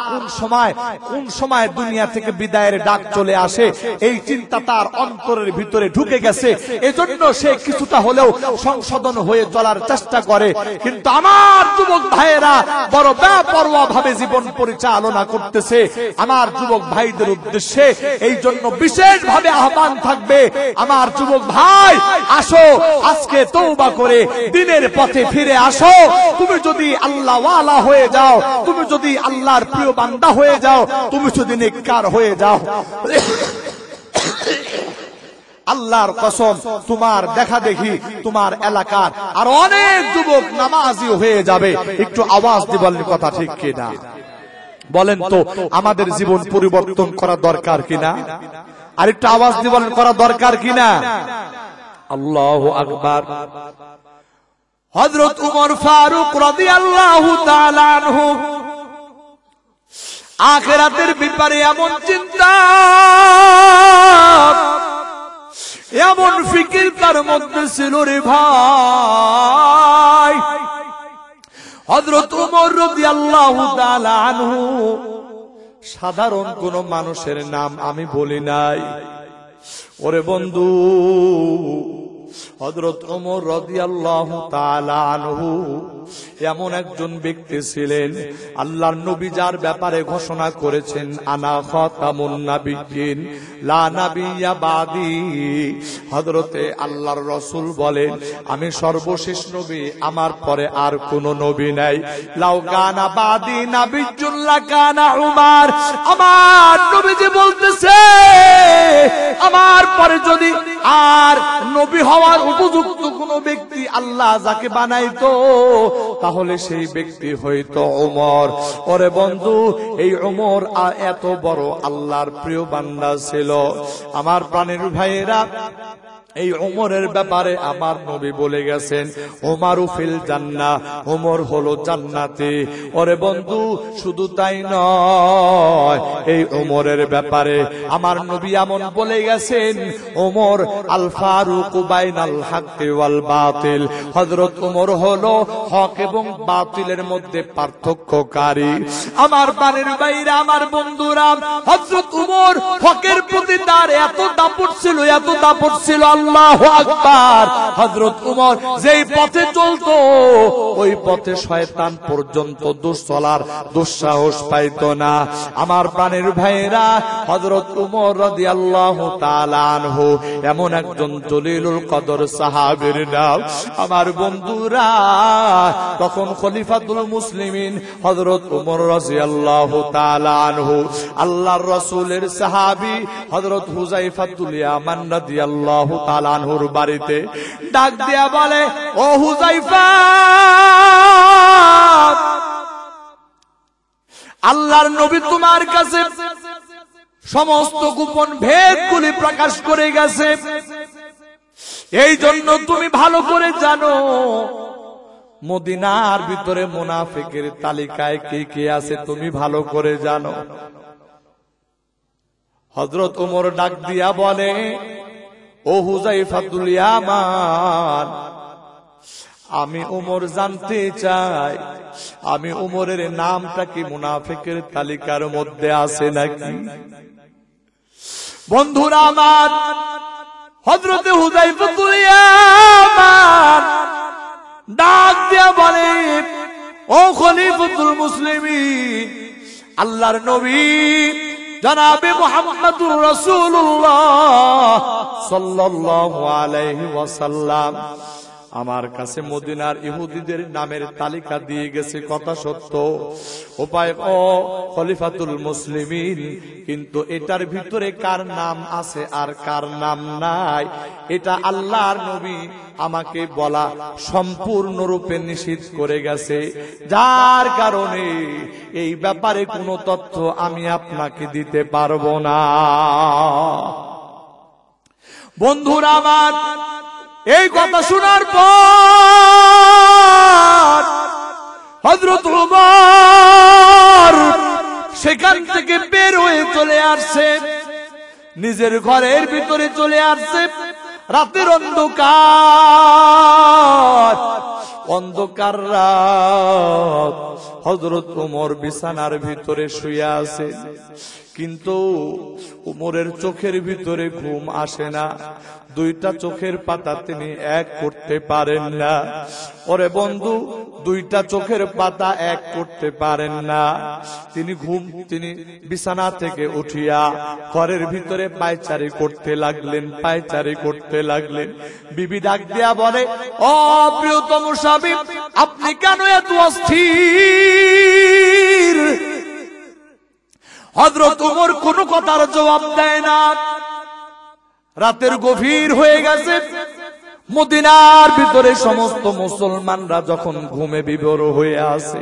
Speaker 1: কোন সময় দুনিয়া থেকে বিদায়ের ডাক চলে আসে, এই চিন্তা তার অন্তরের ভিতরে ঢুকে গেছে। এজন্য সে কিছুটা হলেও সংশোধন হয়ে চলার চেষ্টা করে। কিন্তু আমার যুবক ভাইয়েরা বড় বেপরোয়া ভাবে জীবন পরিচালনা করতেছে। আমার যুবক ভাইদের উদ্দেশ্যে এই জন্য বিশেষ ভাবে আহ্বান থাকবে, আমার যুবক ভাই, আসো আজকে তওবা করে দিনের পথে ফিরে আসো। তুমি যদি আল্লাহ ওয়ালা হয়ে যাও, তুমি যদি আল্লাহর প্রিয় বান্দা হয়ে যাও, তুমি যদি নেককার হয়ে যাও, আল্লাহর কসম তোমার দেখা দেখি তোমার এলাকার আর অনেক যুবক নামাজি হয়ে যাবে। একটু আওয়াজ দিয়ে বলেন, কথা ঠিক কিনা? বলেন তো, আমাদের জীবন পরিবর্তন করা দরকার কিনা? আর একটু আওয়াজ দিয়ে বলেন, করা দরকার কিনা? আল্লাহু আকবার। হযরত উমর ফারুক রাদিয়াল্লাহু তাআলা আনহু আখিরাতের ব্যাপারে এমন চিন্তা, এমন ফিকির তার মধ্যে ছিল রে ভাই। হযরত ওমর রাদিয়াল্লাহু তাআলা আনহু সাধারণ কোন মানুষের নাম আমি বলি নাই ওরে বন্ধু। হযরত ওমর রাদিয়াল্লাহু তাআলা আনহু এমন একজন ব্যক্তি ছিলেন, আল্লাহর নবী যার ব্যাপারে ঘোষণা করেছেন আনা খাতামুন নাবিয়্যিন লা নাবিয়্যা বাদি। হযরতে আল্লাহর রাসূল বলেন আমি সর্বশেষ নবী, আমার পরে আর কোন নবী নাই। লাউ কানা বাদি নাবিয়্যুন লাকানা উমর। আমার নবীজি বলতেছে আমার পরে যদি আর নবী হওয়ার উপযুক্ত কোন ব্যক্তি আল্লাহ যাকে বানাইতো তাহলে সেই ব্যক্তি হয়তো ওমর। ওরে বন্ধু, এই ওমর এত বড় আল্লাহর প্রিয় বান্দা ছিল। আমার প্রাণের ভাইয়েরা, এই ওমরের ব্যাপারে আমার নবী বলে গেছেন ওমারু ফিল জান্নাহ, ওমর হলো জান্নাতে। ওরে বন্ধু, শুধু তাই নয়, এই ওমরের ব্যাপারে আমার নবী এমন বলে গেছেন ওমর আল ফারুক বাইনাল হাক্কি ওয়াল বাতিল। হযরত ওমর হলো হক এবং বাতিলের মধ্যে পার্থক্যকারী। আমার প্রাণের ভাইরা, আমার বন্ধুরা, হযরত ওমর হকের প্রতি তার এত দাপট ছিল, এত দাপট ছিল, আল্লাহু আকবার। হযরত ওমর যেই পথে চলতো ওই পথে শয়তান পর্যন্ত চলার দুঃসাহস পাইতো না। আমার প্রাণের ভাইরা, হযরত ওমর রাদিয়াল্লাহু তাআলা আনহু এমন একজন জলিলুল কদর সাহাবীর নাম। আমার বন্ধুরা, তখন খলিফাতুল মুসলিমিন হযরত ওমর রাদিয়াল্লাহু তাআলা আনহু আল্লাহর রাসূলের সাহাবী হযরত হুযায়ফাতুল ইয়ামান রাদিয়াল্লাহু তাআলা আনহুর বাড়িতে ডাক দিয়া বলে ও হুযায়ফা, আল্লাহর নবী তোমার কাছে সমস্ত গোপন ভেদগুলি প্রকাশ করে গেছে, এই জন্য তুমি ভালো করে জানো মদিনার ভিতরে মুনাফিকের তালিকায় কে কে আছে তুমি ভালো করে জানো। হযরত ওমর ডাক দিয়া বলে ও হুযায়ফাতুল ইয়ামান, আমি ওমর জানতে চাই আমি ওমরের নামটা কি মুনাফিকের তালিকার মধ্যে আছে নাকি? বন্ধুরা আমার, হযরতে হুযায়ফাতুল ইয়ামান ডাক দিয়া বলে ও খলিফাতুল মুসলিমিন, আল্লাহর নবী জনাবে মুহাম্মদুর রাসূলুল্লাহ সাল্লাল্লাহু আলাইহি ওয়াসাল্লাম আমার কাছে মদিনার ইহুদিদের নামের তালিকা দিয়ে গেছে, কথা সত্য। উপায় ও খলিফাতুল মুসলিমিন, কিন্তু এটার ভিতরে কার নাম আছে আর কার নাম নাই এটা আল্লাহর নবী আমাকে বলা সম্পূর্ণরূপে নিষিদ্ধ করে গেছে, যার কারণে এই ব্যাপারে কোনো তথ্য আমি আপনাকে দিতে পারবো না। বন্ধুরা আমার, এই কথা শোনার পর হযরত ওমর সেখান থেকে বের হয়ে চলে আসছে, নিজের ঘরের ভিতরে চলে আসছে। রাতের অন্ধকার, অন্ধকার রাত, হযরত ওমর বিছানার ভিতরে শুয়ে আছে, কিন্তু ওমরের চোখের ভিতরে ঘুম আসে না, দুইটা চোখের পাতা তিনি এক করতে পারেন না। ওরে বন্ধু, দুইটা চোখের পাতা এক করতে পারেন না। তিনি বিছানা থেকে উঠিয়া ঘরের ভিতরে পায়চারি করতে লাগলেন, পায়চারি করতে লাগলেন। বিবি ডাক দিয়া বলে ও প্রিয়তম স্বামী, আপনি কেন এত অস্থির? হযরত ওমর কোন কথার জবাব দেয় না। রাতের গভীর হয়ে গেছে, মদিনার ভিতরে সমস্ত মুসলমানরা যখন ঘুমে বিভোর হয়ে আছে,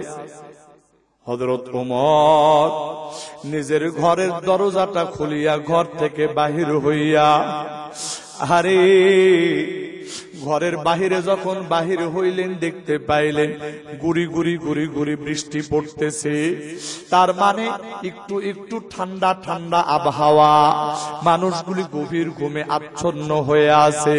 Speaker 1: হযরত ওমর নিজের ঘরের দরজাটা খুলিয়া ঘর থেকে বাহির হইয়া আরে ঘরের বাহিরে যখন বাহির হইলেন দেখতে পাইলেন গুড়ি গুড়ি গুড়ি গুড়ি বৃষ্টি পড়তেছে। তার মানে একটু একটু ঠান্ডা ঠান্ডা আবহাওয়া, মানুষগুলি গভীর ঘুমে আচ্ছন্ন হয়ে আছে।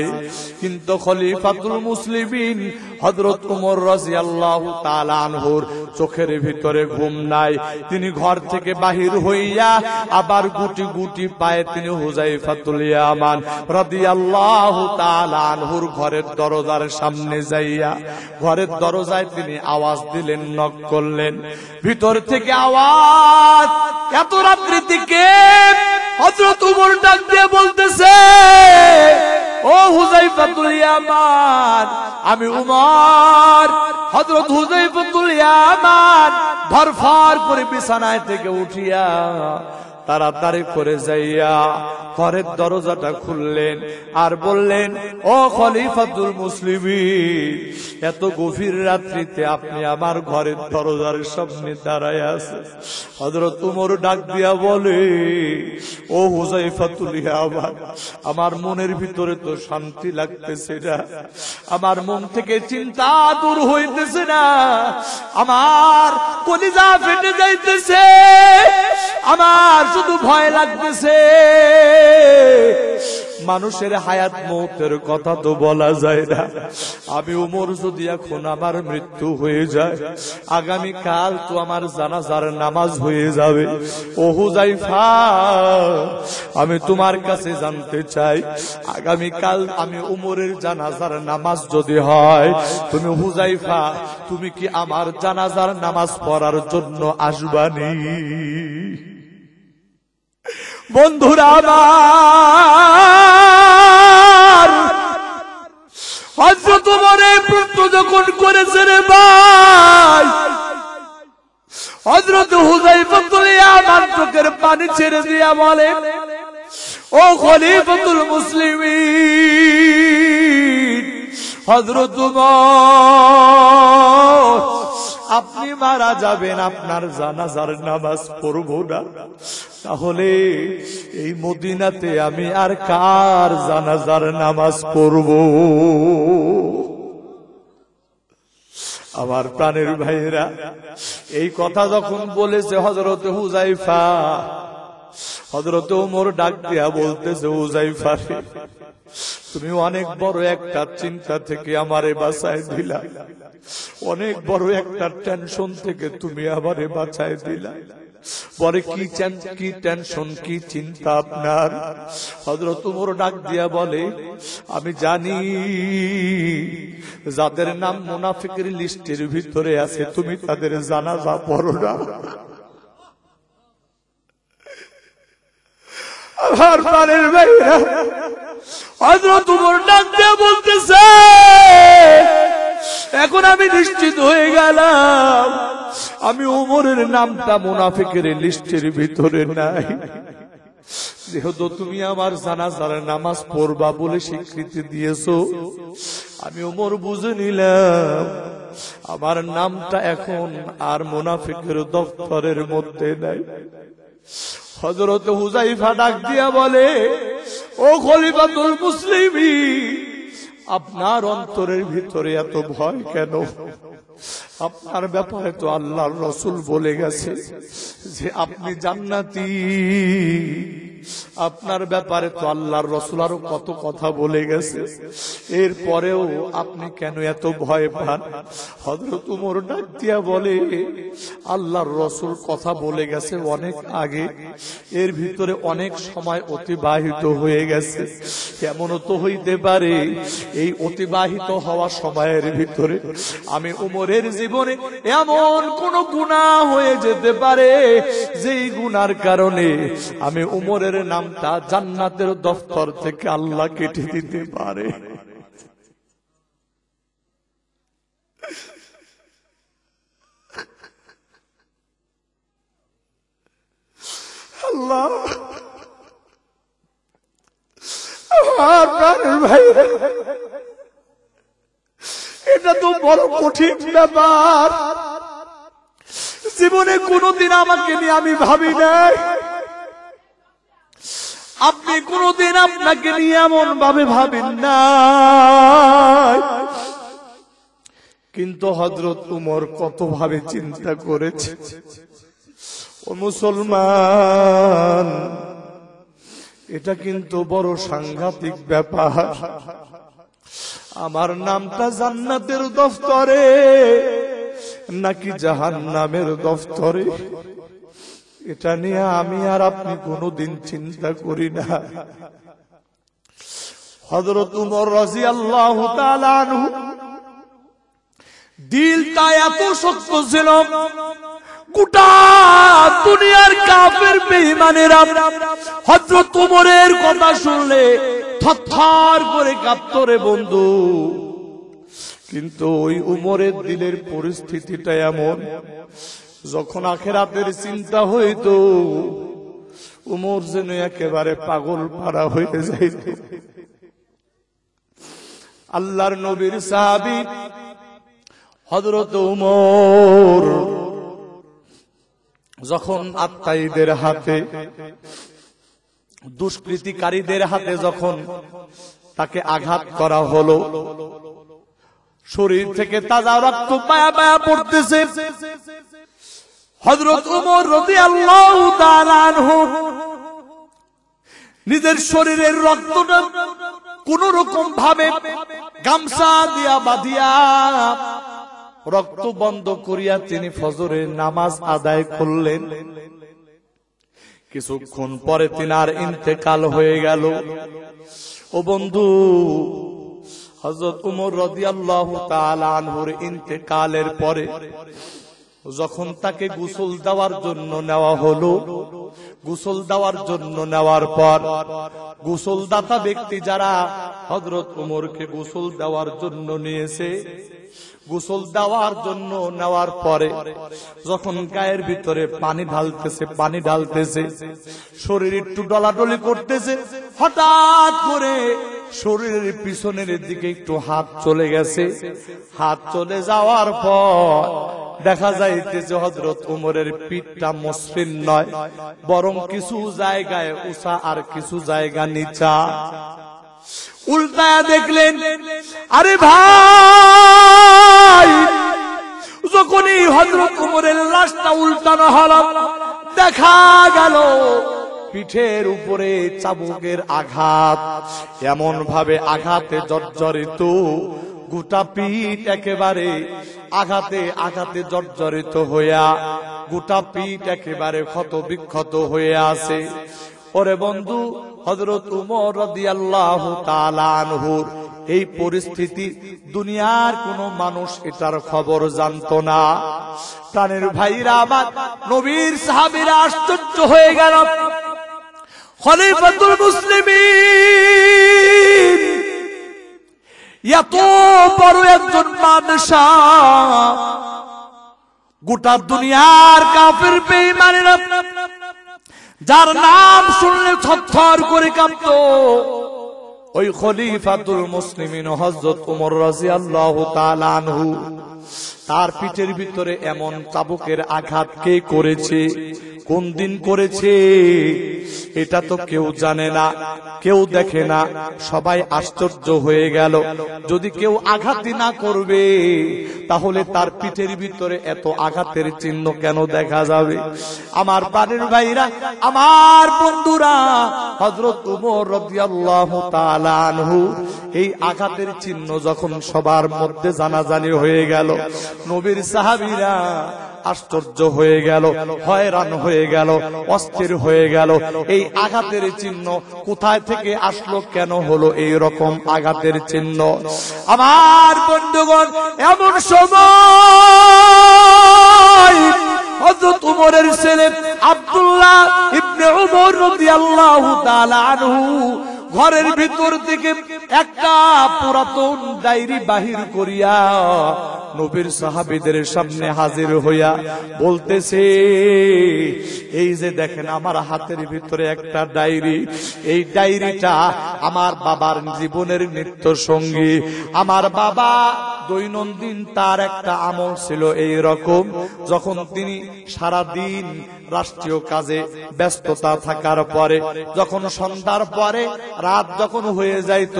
Speaker 1: কিন্তু খলিফাতুল মুসলিমিন হযরত ওমর রাদিয়াল্লাহু তাআলা আনহুর চোখের ভিতরে ঘুম নাই। তিনি ঘর থেকে বাহির হইয়া আবার গুটি গুটি পায়ে তিনি হুযায়ফাতুল ইয়ামান রাদিয়াল্লাহু তাআলা আনহুর ঘরের দরজার সামনে যাইয়া ঘরের দরজায় তিনি আওয়াজ দিলেন, নক করলেন। ভিতর থেকে আওয়াজ, এত রাত্রি থেকে হযরত ওমর ডাক দিয়ে বলতেছে, ও হুযায়ফাতুল ইয়ামান, আমি উমর। হযরত হুযায়ফাতুল ইয়ামান ধরফর করে বিছানায় থেকে উঠিয়া তাড়াতাড়ি করে যাইয়া ঘরের দরজাটা খুললেন আর বললেন, ও খলিফাতুল মুসলিমিন, এত গভীর রাত্রিতে আপনি আমার ঘরের দরজার সামনে দাঁড়ায় আছেন। হযরত ওমর ডাক দিয়া বলে, ও হুযায়ফাতুল ইয়ামান, আমার মনের ভিতরে তো শান্তি লাগতেছে না, আমার মন থেকে চিন্তা দূর হইতেছে না, আমার কলিজা ফেটে যাইতেছে, আমার শুধু ভয় লাগতেছে। মানুষের হায়াত মৌতের কথা তো বলা যায় না। আমি ওমর যদি এখন আমার মৃত্যু হয়ে যায়, আগামী কাল তো আমার জানাজার নামাজ হয়ে যাবে। ও হুযায়ফা, আমি তোমার কাছে জানতে চাই, আগামী কাল আমি ওমরের জানাজার নামাজ যদি হয়, তুমি হুযায়ফা, তুমি কি আমার জানাজার নামাজ পড়ার জন্য আসবানি? বন্ধুরা আমার, হযরত ওমরের প্রশ্ন যখন করেছে রে ভাই, হযরত হুযায়ফাতুল ইয়ামান চোখের পানি ছেড়ে দিয়া বলে, ও খলিফাতুল মুসলিমিন, হযরত ওমর, আপনি মারা যাবেন, আপনার জানাজার নামাজ পড়ব না, তাহলে এই মদিনাতে আমি আর কার জানাজার নামাজ পড়ব? আমার প্রাণের ভাইয়েরা, এই কথা যখন বলেছে হযরত হুযায়ফা, হযরত ওমর ডাক দিয়া বলতেছে, হুযায়ফা রে, তুমি অনেক বড় একটা চিন্তা থেকে আমারে বাঁচায় দিলা, অনেক বড় একটা টেনশন থেকে তুমি আমারে বাঁচায় দিলা। পরে কি টেনশন, কি চিন্তা আপনার? হযরত ওমর ডাক দিয়া বলে, আমি জানি যাদের নাম মুনাফিকের লিস্টের ভিতরে আছে, তুমি তাদের জানাজা পড়ো না। আমার প্রাণের ভাইরা, হযরত ওমর ডাক দিয়া বলতেছে, এখন আমি নিশ্চিত হয়ে গেলাম, আমি ওমরের নামটা মুনাফিকের লিস্টের ভিতরে নাই। যেহেতু তুমি আমার জানাজার নামাজ পড়বা বলে স্বীকৃতি দিয়েছো, আমি ওমর বুঝে নিলাম আমার নামটা এখন আর মুনাফিকের দফতরের মধ্যে নাই। হযরত হুযায়ফা ডাক দিয়া বলে, ও খলিফাতুল মুসলিমিন, আপনার অন্তরের ভিতরে এত ভয় কেন? আপনার ব্যাপারে তো আল্লাহর রাসূল বলে গেছে যে আপনি জান্নাতি। আপনার ব্যাপারে তো আল্লাহর রাসূল আরো কত কথা বলে গেছে, এরপরেও আপনি কেন এত ভয় পান? হযরত ওমর ডাক দিয়া বলে, আল্লাহর রাসূল কথা বলে গেছে অনেক আগে, এর ভিতরে অনেক সময় অতিবাহিত হয়ে গেছে। কেমনও তো হইতে পারে এই অতিবাহিত হওয়া সময়ের ভিতরে আমি ওমরের জীবনে এমন কোন গুনাহ হয়ে যেতে পারে যেই গুনার কারণে আমি ওমরের নামটা জান্নাতের দফতর থেকে আল্লাহ কেটে দিতে পারে। আল্লাহ, ভাই, এটা তো বড় কঠিন ব্যাপার। জীবনে কোনদিন আমাকে নিয়ে আমি ভাবি নাই আপনি কোনদিন আপনাকে নিয়ে এমন ভাবে ভাবেন না, কিন্তু হযরত উমর কত ভাবে চিন্তা করেছে। ও মুসলমান, এটা কিন্তু বড় সাংঘাতিক ব্যাপার। আমার নামটা জান্নাতের দফতরে নাকি জাহান্নামের দফতরে, এটা নিয়ে আমি আর আপনি কোনদিন চিন্তা করি না। হযরত উমর রাদিয়াল্লাহু তাআলা আনহু দিলটা এত শক্ত ছিল, গোটা দুনিয়ার কাফের বেঈমানেরা হযরত উমরের কথা শুনলে থরথর করে কাঁপত রে বন্ধু। কিন্তু ওই উমরের দিলের পরিস্থিতিটা এমন, যখন আখিরাতের চিন্তা হইতো উমর যেন একেবারে পাগল পাড়া হয়ে যাইত। আল্লাহর নবীর সাহাবী হযরত উমর যখন আত্মাইদের হাতে, দুষ্কৃতিকারীদের হাতে যখন তাকে আঘাত করা হলো, শরীর থেকে তাজা রক্ত পায়া পায়া পড়তেছে, হযরত উমর রাদিয়াল্লাহু তাআলা আনহু নিজের শরীরের রক্তটা কোন রকম ভাবে গামছা দিয়া বাঁধিয়া রক্ত বন্ধ করিয়া তিনি ফজরের নামাজ আদায় করলেন। কিছুক্ষণ পরে তিনার ইন্তেকাল হয়ে গেল। ও বন্ধু, হযরত উমর রাদিয়াল্লাহু তাআলা আনহুর ইন্তেকালের পরে যখন তাকে গোসল দেওয়ার জন্য নেওয়া হলো, গোসল দেওয়ার জন্য নেওয়ার পর গোসলদাতা ব্যক্তি যারা হযরত উমরকে গোসল দেওয়ার জন্য নিয়েছে, গোসল দেওয়ার জন্য নেওয়ার পরে যখন গায়ের ভিতরে পানি ঢালতেছে, শরীর একটু ডলাডলি করতেছে, হঠাৎ করে শরীরের পিছনের দিকে একটু হাত চলে গেছে। হাত চলে যাওয়ার পর দেখা যাইতেছে হযরত উমরের পিঠটা মসৃণ নয়, বরং কিছু জায়গায় উঁচা আর কিছু জায়গা নিচা। উল্টায়া দেখলেন, আরে ভাই, যখনই হযরত উমরের লাশটা উল্টানো হলো, দেখা গেল পিঠের উপরে চাবুকের আঘাত, এমন ভাবে আঘাতে জর্জরিত, গোটা পিঠ একেবারে আঘাতে আঘাতে জর্জরিত হইয়া গোটা পিঠ একেবারে ক্ষত বিক্ষত হয়ে আছে। ওরে বন্ধু, হযরত উমর রাদিয়াল্লাহু তাআলা আনহুর এই পরিস্থিতি দুনিয়ার কোন মানুষ এটার খবর জানতো না। প্রাণের ভাইরা আমার, নবীর সাহাবীরা আশ্চর্য হয়ে গেল। খলিফাতুল মুসলিমিন এত বড় একজন বাদশাহ, গোটা দুনিয়ার কাফের বেঈমানেরা যার নাম শুনলে থরথর করে কাঁপত, ওই খলিফাতুল মুসলিমিন হযরত উমর রাদিয়াল্লাহু তাআলা আনহু, তার পিঠের ভিতরে এমন চাবুকের আঘাত কে করেছে, কোন দিন করেছে, এটা তো কেউ জানে না, কেউ দেখে না। সবাই আশ্চর্য হয়ে গেল। যদি কেউ আঘাতই না করবে তাহলে তার পিঠের ভিতরে এত আঘাতের চিহ্ন কেন দেখা যাবে? আমার প্রাণের ভাইরা, আমার বন্ধুরা, হযরত উমর রাদিয়াল্লাহু তাআলা আনহু এই আঘাতের চিহ্ন যখন সবার মধ্যে জানাজানি হয়ে গেল, নবীর সাহাবীরা আশ্চর্য হয়ে গেল, হয়রান হয়ে গেল, অস্থির হয়ে গেল। এই আঘাতের চিহ্ন কোথায় থেকে আসলো, কেন হলো এই রকম আঘাতের চিহ্ন? আমার বন্ধুগণ, এমন সময় হযরত উমরের ছেলে আব্দুল্লাহ ইবনে উমর রাদিয়াল্লাহু তাআলা আনহু ঘরের ভিতর থেকে একটা পুরাতন ডায়েরি বাহির করিয়া নবীর সাহাবীদের সামনে হাজির হইয়া বলতেছে, এই যে দেখেন আমার হাতের ভিতরে একটা ডায়েরি, এই ডায়েরিটা আমার বাবার জীবনের নিত্য সঙ্গী। আমার বাবা দৈনন্দিন তার একটা আমল ছিল এই রকম, যখন তিনি সারা দিন রাষ্ট্রীয় কাজে ব্যস্ততা থাকার পরে যখন সন্ধ্যার পরে রাত যখন হয়ে যাইত,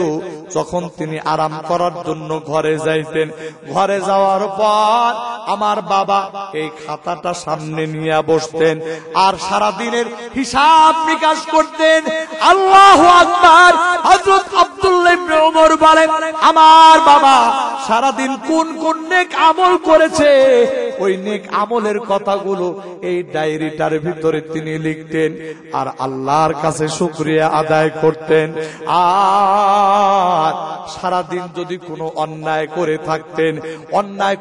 Speaker 1: যখন তিনি আরাম করার জন্য ঘরে যাইতেন, ঘরে যাওয়ার পর আমার বাবা এই খাতাটা সামনে নিয়ে বসতেন আর সারা দিনের হিসাব নিকাশ করতেন। আল্লাহু আকবার। হযরত আব্দুল্লাহ ইবনে ওমর বলেন, আমার বাবা সারাদিন কোন কোন নেক আমল করেছে, ওই নেক আমলের কথাগুলো এই ডায়েরিটার ভিতরে তিনি লিখতেন আর আল্লাহর কাছে শুকরিয়া আদায় করতেন। আর সারাদিন যদি কোনো অন্যায়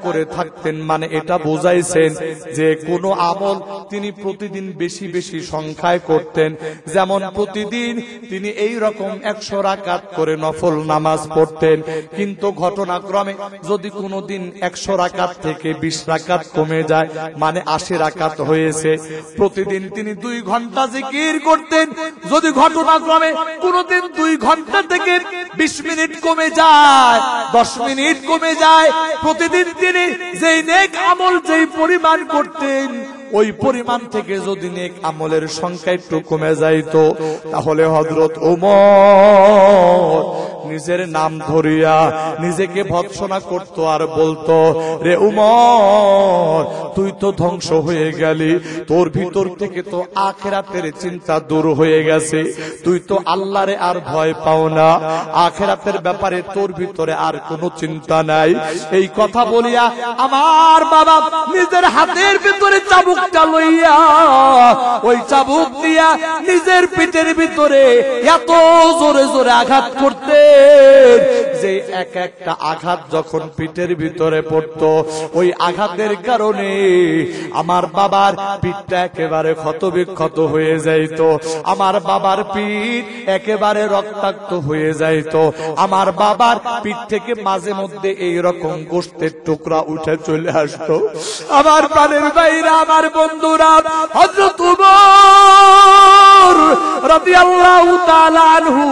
Speaker 1: করে থাকতেন মানে এটা বোঝাইছেন যে কোনো আমল তিনি প্রতিদিন বেশি বেশি সংখ্যায় করতেন। যেমন প্রতিদিন তিনি এই রকম 100 রাকাত করে নফল নামাজ পড়তেন, কিন্তু ঘটনাক্রমে যদি কোনোদিন 100 রাকাত থেকে 20 রাকাত কমে যায় মানে 80 রাকাত হয়েছে। প্রতিদিন তিনি 2 ঘন্টা জিকির করতেন। যদি ঘটনাক্রমে কোনোদিন 2 ঘন্টা থেকে 20 মিনিট কমে যায়, 10 মিনিট কমে যায়, প্রতিদিন তিনি যেই নেক আমল যেই পরিমাণ করতেন ওই পরিমাণ থেকে যদি নেক আমলের সংখ্যা একটু কমে যাইত, তাহলে হযরত ওমর নিজের নাম ধরিয়া নিজেকে ভৎসনা করত আর বলতো, রে ওমর তুই তো ধ্বংস হয়ে গেলি, তোর ভিতর থেকে তো আখিরাতের চিন্তা দূর হয়ে গেছে, তুই তো আল্লাহরে আর ভয় পাও না, আখিরাতের ব্যাপারে তোর ভিতরে আর কোনো চিন্তা নাই। এই কথা বলিয়া আমার বাবা নিজের হাতের ভিতরে চাবুকটা লইয়া ওই চাবুক দিয়া নিজের পিঠের ভিতরে এত জোরে জোরে আঘাত করতে যে এক একটা আঘাত যখন পিঠের ভিতরে পড়তো, ওই আঘাতের কারণে আমার বাবার পিঠটা একেবারে ক্ষতবিক্ষত হয়ে যাইত, আমার বাবার পিঠ একেবারে রক্তাক্ত হয়ে যাইত, আমার বাবার পিঠ থেকে মাঝে মধ্যে এই রকম গোশতের টুকরা উঠে চলে আসতো। আমার প্রাণের ভাইরা, আমার বন্ধুরা, হযরত ওমর রাদিয়াল্লাহু তাআলা আনহু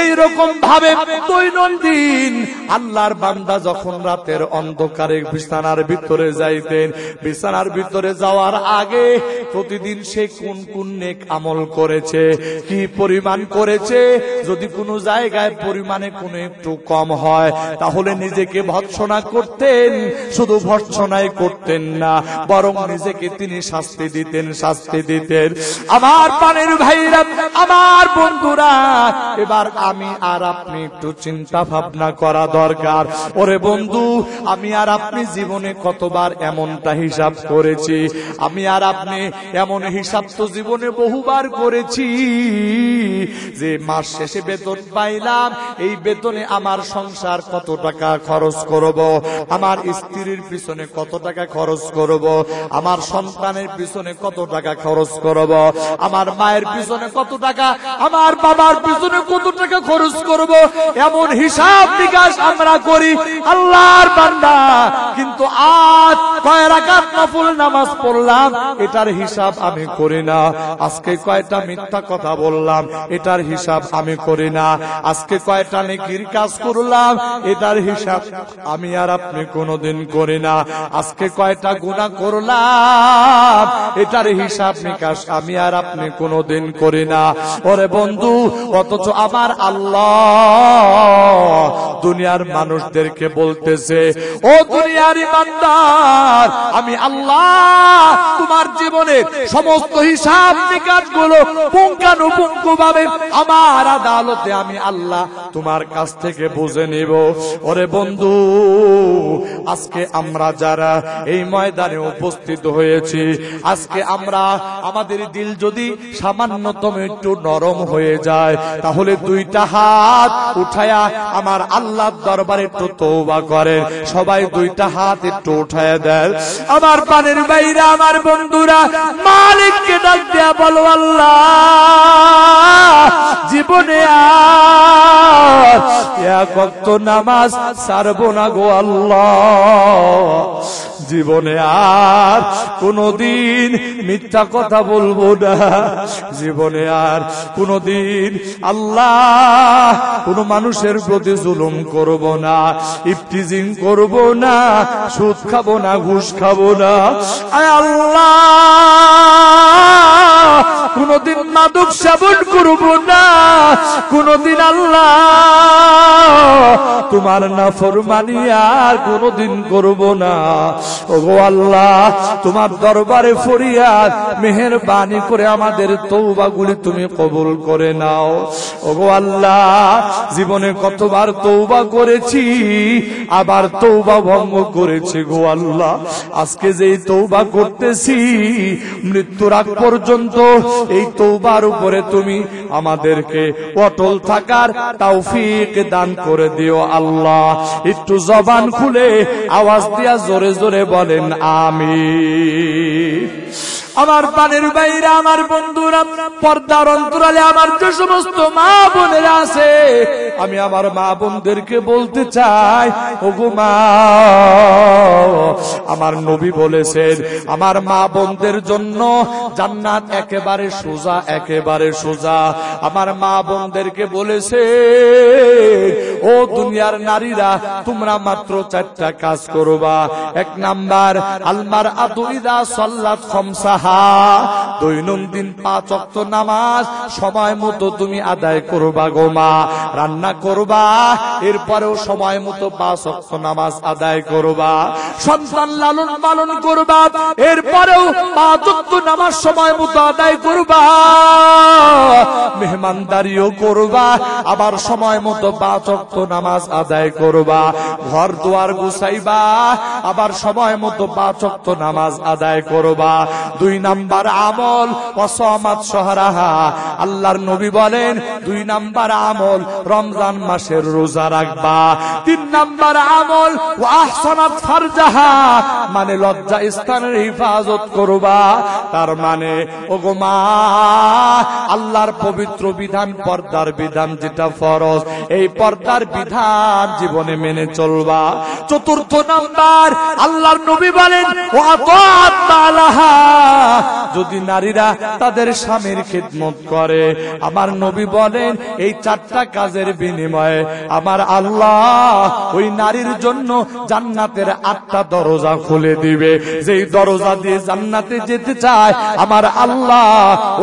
Speaker 1: এই রকম ভাবে দৈনন্দিন আল্লাহর বান্দা যখন রাতের অন্ধকারে বিছানার ভিতরে যাইতেন, বিছানার ভিতরে যাওয়ার আগে প্রতিদিন সে কোন কোন নেক আমল করেছে, কি পরিমাণ করেছে, যদি কোনো জায়গায় পরিমাণে কোনো একটু কম হয় তাহলে নিজেকে ভৎসনা করতেন। শুধু ভৎসনাই করতেন না, বরং নিজেকে তিনি শাস্তি দিতেন। আমার প্রাণের ভাইরা, আমার বন্ধুরা, এবার আমি আর আপনি একটু চিন্তা ভাবনা করা দরকার। ওরে বন্ধু, আমি আর আপনি জীবনে কতবার এমনটা হিসাব করেছি? আমি আর আপনি এমন হিসাব তো জীবনে বহুবার করেছি যে মাস শেষে বেতন পাইলাম, এই বেতনে আমার সংসার কত টাকা খরচ করব, আমার স্ত্রীর পিছনে কত টাকা খরচ করব, আমার সন্তানের পিছনে কত টাকা খরচ করব, আমার মায়ের পিছনে কত টাকা, আমার বাবার পিছনে কত টাকা খরচ করব, এমন হিসাব নিকাশ আমরা করি আল্লাহর বান্দা। কিন্তু আজ কয় রাকাত নফল নামাজ পড়লাম এটার হিসাব আমি করি না। আজকে কয়টা মিথ্যা কথা বললাম এটার হিসাব আমি করি না। আজকে কয়টা নেকির কাজ করলাম এটার হিসাব আমি আর আপনি কোনোদিন করি না। আজকে কয়টা গুনাহ করলাম এটার হিসাব নিকাশ আমি আর আপনি কোনোদিন করি না। ওরে বন্ধু, অথচ আমার আল্লাহ দুনিয়ার মানুষদেরকে বলতেছে, ও দুনিয়ার ইমানদার, আমি আল্লাহ তোমার জীবনের সমস্ত হিসাব নিকাশ গুলো পুঙ্খানুপুঙ্খভাবে আমার আদালতে আমি আল্লাহ তোমার কাছ থেকে বুঝে নিব। ওরে বন্ধু, আজকে আমরা যারা এই ময়দানে উপস্থিত হয়েছি, আজকে আমরা আমাদের দিল যদি সামান্যতম একটু নরম হয়ে যায় তাহলে 2টা হাত উঠায়া আমার আল্লাহর দরবারে একটু তওবা করেন। সবাই 2টা হাত একটু উঠায়া দেন। দেন। আমার পানের বাইরা, আমার বন্ধুরা, মালিককে ডাক দিয়া বলো, আল্লাহ জীবনে আর এক ওয়াক্ত নামাজ ছাড়বো না গো আল্লাহ, জীবনে আর কোনদিন মিথ্যা কথা বলবো না, জীবনে আর কোনদিন আল্লাহ কোন মানুষের প্রতি জুলুম করব না, ইফতিজিং করব না, সুদ খাবো না, ঘুষ খাবো না। আয় আল্লাহ কোনদিন মাদক সেবন করব না, কোনদিন আল্লাহ তোমার নাফরমানি আর কোনদিন করব না। ওগো আল্লাহ তোমার দরবারে ফরিয়াদ, মেহেরবানি করে আমাদের তওবাগুলি তুমি কবুল করে নাও। ওগো আল্লাহ জীবনে কতবার তওবা করেছি, আবার তওবা ভঙ্গ করেছি গো আল্লাহ। আজকে যেই তওবা করতেছি মৃত্যুর আগ পর্যন্ত এই তওবার উপরে তুমি আমাদেরকে অটল থাকার তৌফিক দান করে দিও আল্লাহ। একটু জবান খুলে আওয়াজ দিয়া জোরে জোরে বলেন আমিন। আমার পানের বাইরে, আমার বন্ধুরা, পর্দার অন্তরালে আমার যে সমস্ত মা বোনেরা আছে, আমি আমার মা বোনদেরকে বলতে চাই, ওগো মা, আমার নবী বলেছেন আমার মা বোনদের জন্য জান্নাত একেবারে সোজা, একেবারে সোজা। আমার মা বোনদেরকে বলেছে, ও দুনিয়ার নারীরা, তোমরা মাত্র 4টা কাজ করবা। 1 নাম্বার, আলমার আতু ইদা সাল্লাত খামসাহা, দৈনন্দিন 5 ওয়াক্ত নামাজ সময় মতো তুমি আদায় করবা গো মা। রান্না করবা, এরপরেও সময় মতো 5 ওয়াক্ত নামাজ আদায় করবা। সন্তান লালন পালন করবা, এরপরেও 5 ওয়াক্ত নামাজ সময় মতো আদায় করবা। মেহমানদারিও করবা, আবার সময় মতো 5 ওয়াক্ত নামাজ আদায় করবা। ঘর দুয়ার গুছাইবা, আবার সময় মতো 5 ওয়াক্ত নামাজ আদায় করবা। 2 নাম্বার আমল, ওয়াসামাত শাহরাহা, আল্লাহর নবী বলেন 2 নাম্বার আমল রমজান মাসের রোজা রাখবা। 3 নাম্বার আমল ওয়া আহসানাত ফারজাহা, মানে লজ্জা স্থানের হিফাজত করবা। তার মানে ওগো মা, আল্লাহর পবিত্র বিধান, পর্দার বিধান যেটা ফরজ, এই পর্দার বিধান জীবনে মেনে চলবা। 4 নাম্বার, আল্লাহর নবী বলেন ওয়া তাআত তাআলাহা, যদি নারীরা তাদের স্বামীর খিদমত করে, আমার নবী বলেন এই 4টা কাজের বিনিময়ে আমার আল্লাহ ওই নারীর জন্য জান্নাতের 8টা দরজা খুলে দিবে। যেই দরজা দিয়ে জান্নাতে যেতে চায় আমার আল্লাহ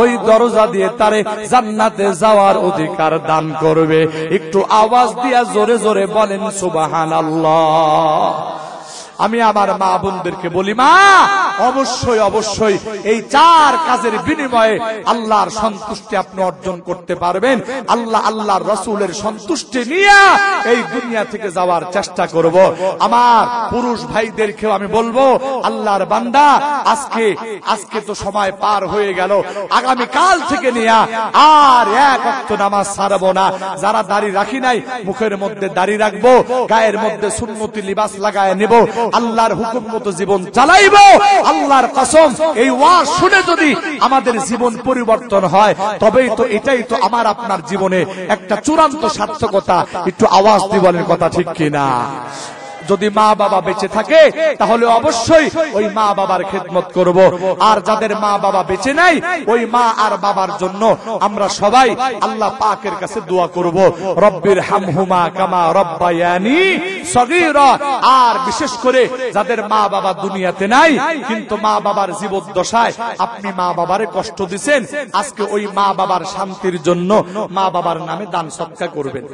Speaker 1: ওই দরজা দিয়ে তারে জান্নাতে যাওয়ার অধিকার দান করবে। একটু আওয়াজ দিয়া জোরে জোরে বলেন সুবহানাল্লাহ। আমি আমার মা বোনদেরকে বলি, মা অবশ্যই অবশ্যই এই 4 কাজের বিনিময়ে আল্লাহর সন্তুষ্টি আপনি অর্জন করতে পারবেন। আল্লাহর রাসূলের সন্তুষ্টি নিয়ে এই দুনিয়া থেকে যাওয়ার চেষ্টা করব। আমার পুরুষ ভাইদেরকেও আমি বলবো, আল্লাহর বান্দা, আজকে তো সময় পার হয়ে গেল, আগামী কাল থেকে নিয়ে আর 1 ওয়াক্ত নামাজ ছাড়বো না। যারা দাড়ি রাখি নাই মুখের মধ্যে দাড়ি রাখবো, গায়ের মধ্যে সুন্নতি লিবাস লাগায় নেব, আল্লাহর হুকুম মতো জীবন চালাইব। আল্লাহর কসম, এই ওয়াজ শুনে যদি আমাদের জীবন পরিবর্তন হয়, তবেই তো এটাই তো আমার আপনার জীবনে একটা চূড়ান্ত সার্থকতা। একটু আওয়াজ দিয়ে বলেন কথা ঠিক কিনা? যদি মা বাবা বেঁচে থাকে তাহলে অবশ্যই ওই মা বাবার খেদমত করব। আর যাদের মা বাবা বেঁচে নাই, ওই মা আর বাবার জন্য আমরা সবাই আল্লাহ পাকের কাছে দোয়া করব, রব্বির হামহুমা কামা রব্বায়ানি সগীরা। আর বিশেষ করে যাদের মা বাবা দুনিয়াতে নাই, কিন্তু মা বাবার জীবদ্দশায় আপনি মা বাবারে কষ্ট দিবেন, আজকে ওই মা বাবার শান্তির জন্য মা বাবার নামে দান সদকা করবেন,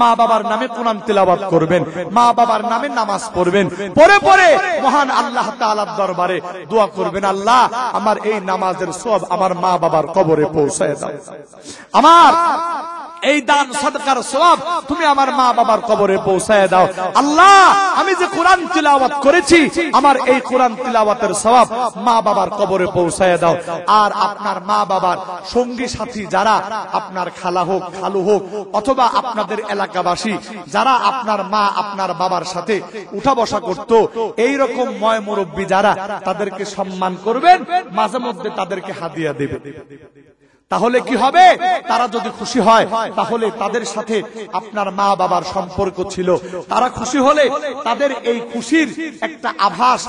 Speaker 1: মা বাবার নামে কোরআন তিলাওয়াত করবেন, মা বাবার নামে নামাজ পড়বেন, পরে পরে মহান আল্লাহ তাআলার দরবারে দোয়া করবেন, আল্লাহ আমার এই নামাজের সওয়াব আমার মা বাবার কবরে পৌঁছায় দাও। আমার এই দান সাদকার সওয়াব তুমি আমার মা বাবার কবরে পৌঁছায় দাও। আল্লাহ, আমি যে কোরআন তিলাওয়াত করেছি, আমার এই কোরআন তিলাওয়াতের সওয়াব মা বাবার কবরে পৌঁছায় দাও। আর আপনার মা বাবার সঙ্গী সাথী যারা, আপনার খালা হোক, খালু হোক, অথবা আপনাদের এলাকাবাসী যারা আপনার মা আপনার বাবার সাথে উঠা বসা করত, এই রকম ময় মুরব্বী যারা, তাদেরকে সম্মান করবেন, মাঝে মধ্যে তাদেরকে হাদিয়া দেবেন। তাহলে কি হবে? তারা যদি খুশি হয়, তাহলে তাদের সাথে আপনার মা বাবার সম্পর্ক ছিল, তারা খুশি হলে তাদের এই খুশির একটা আভাস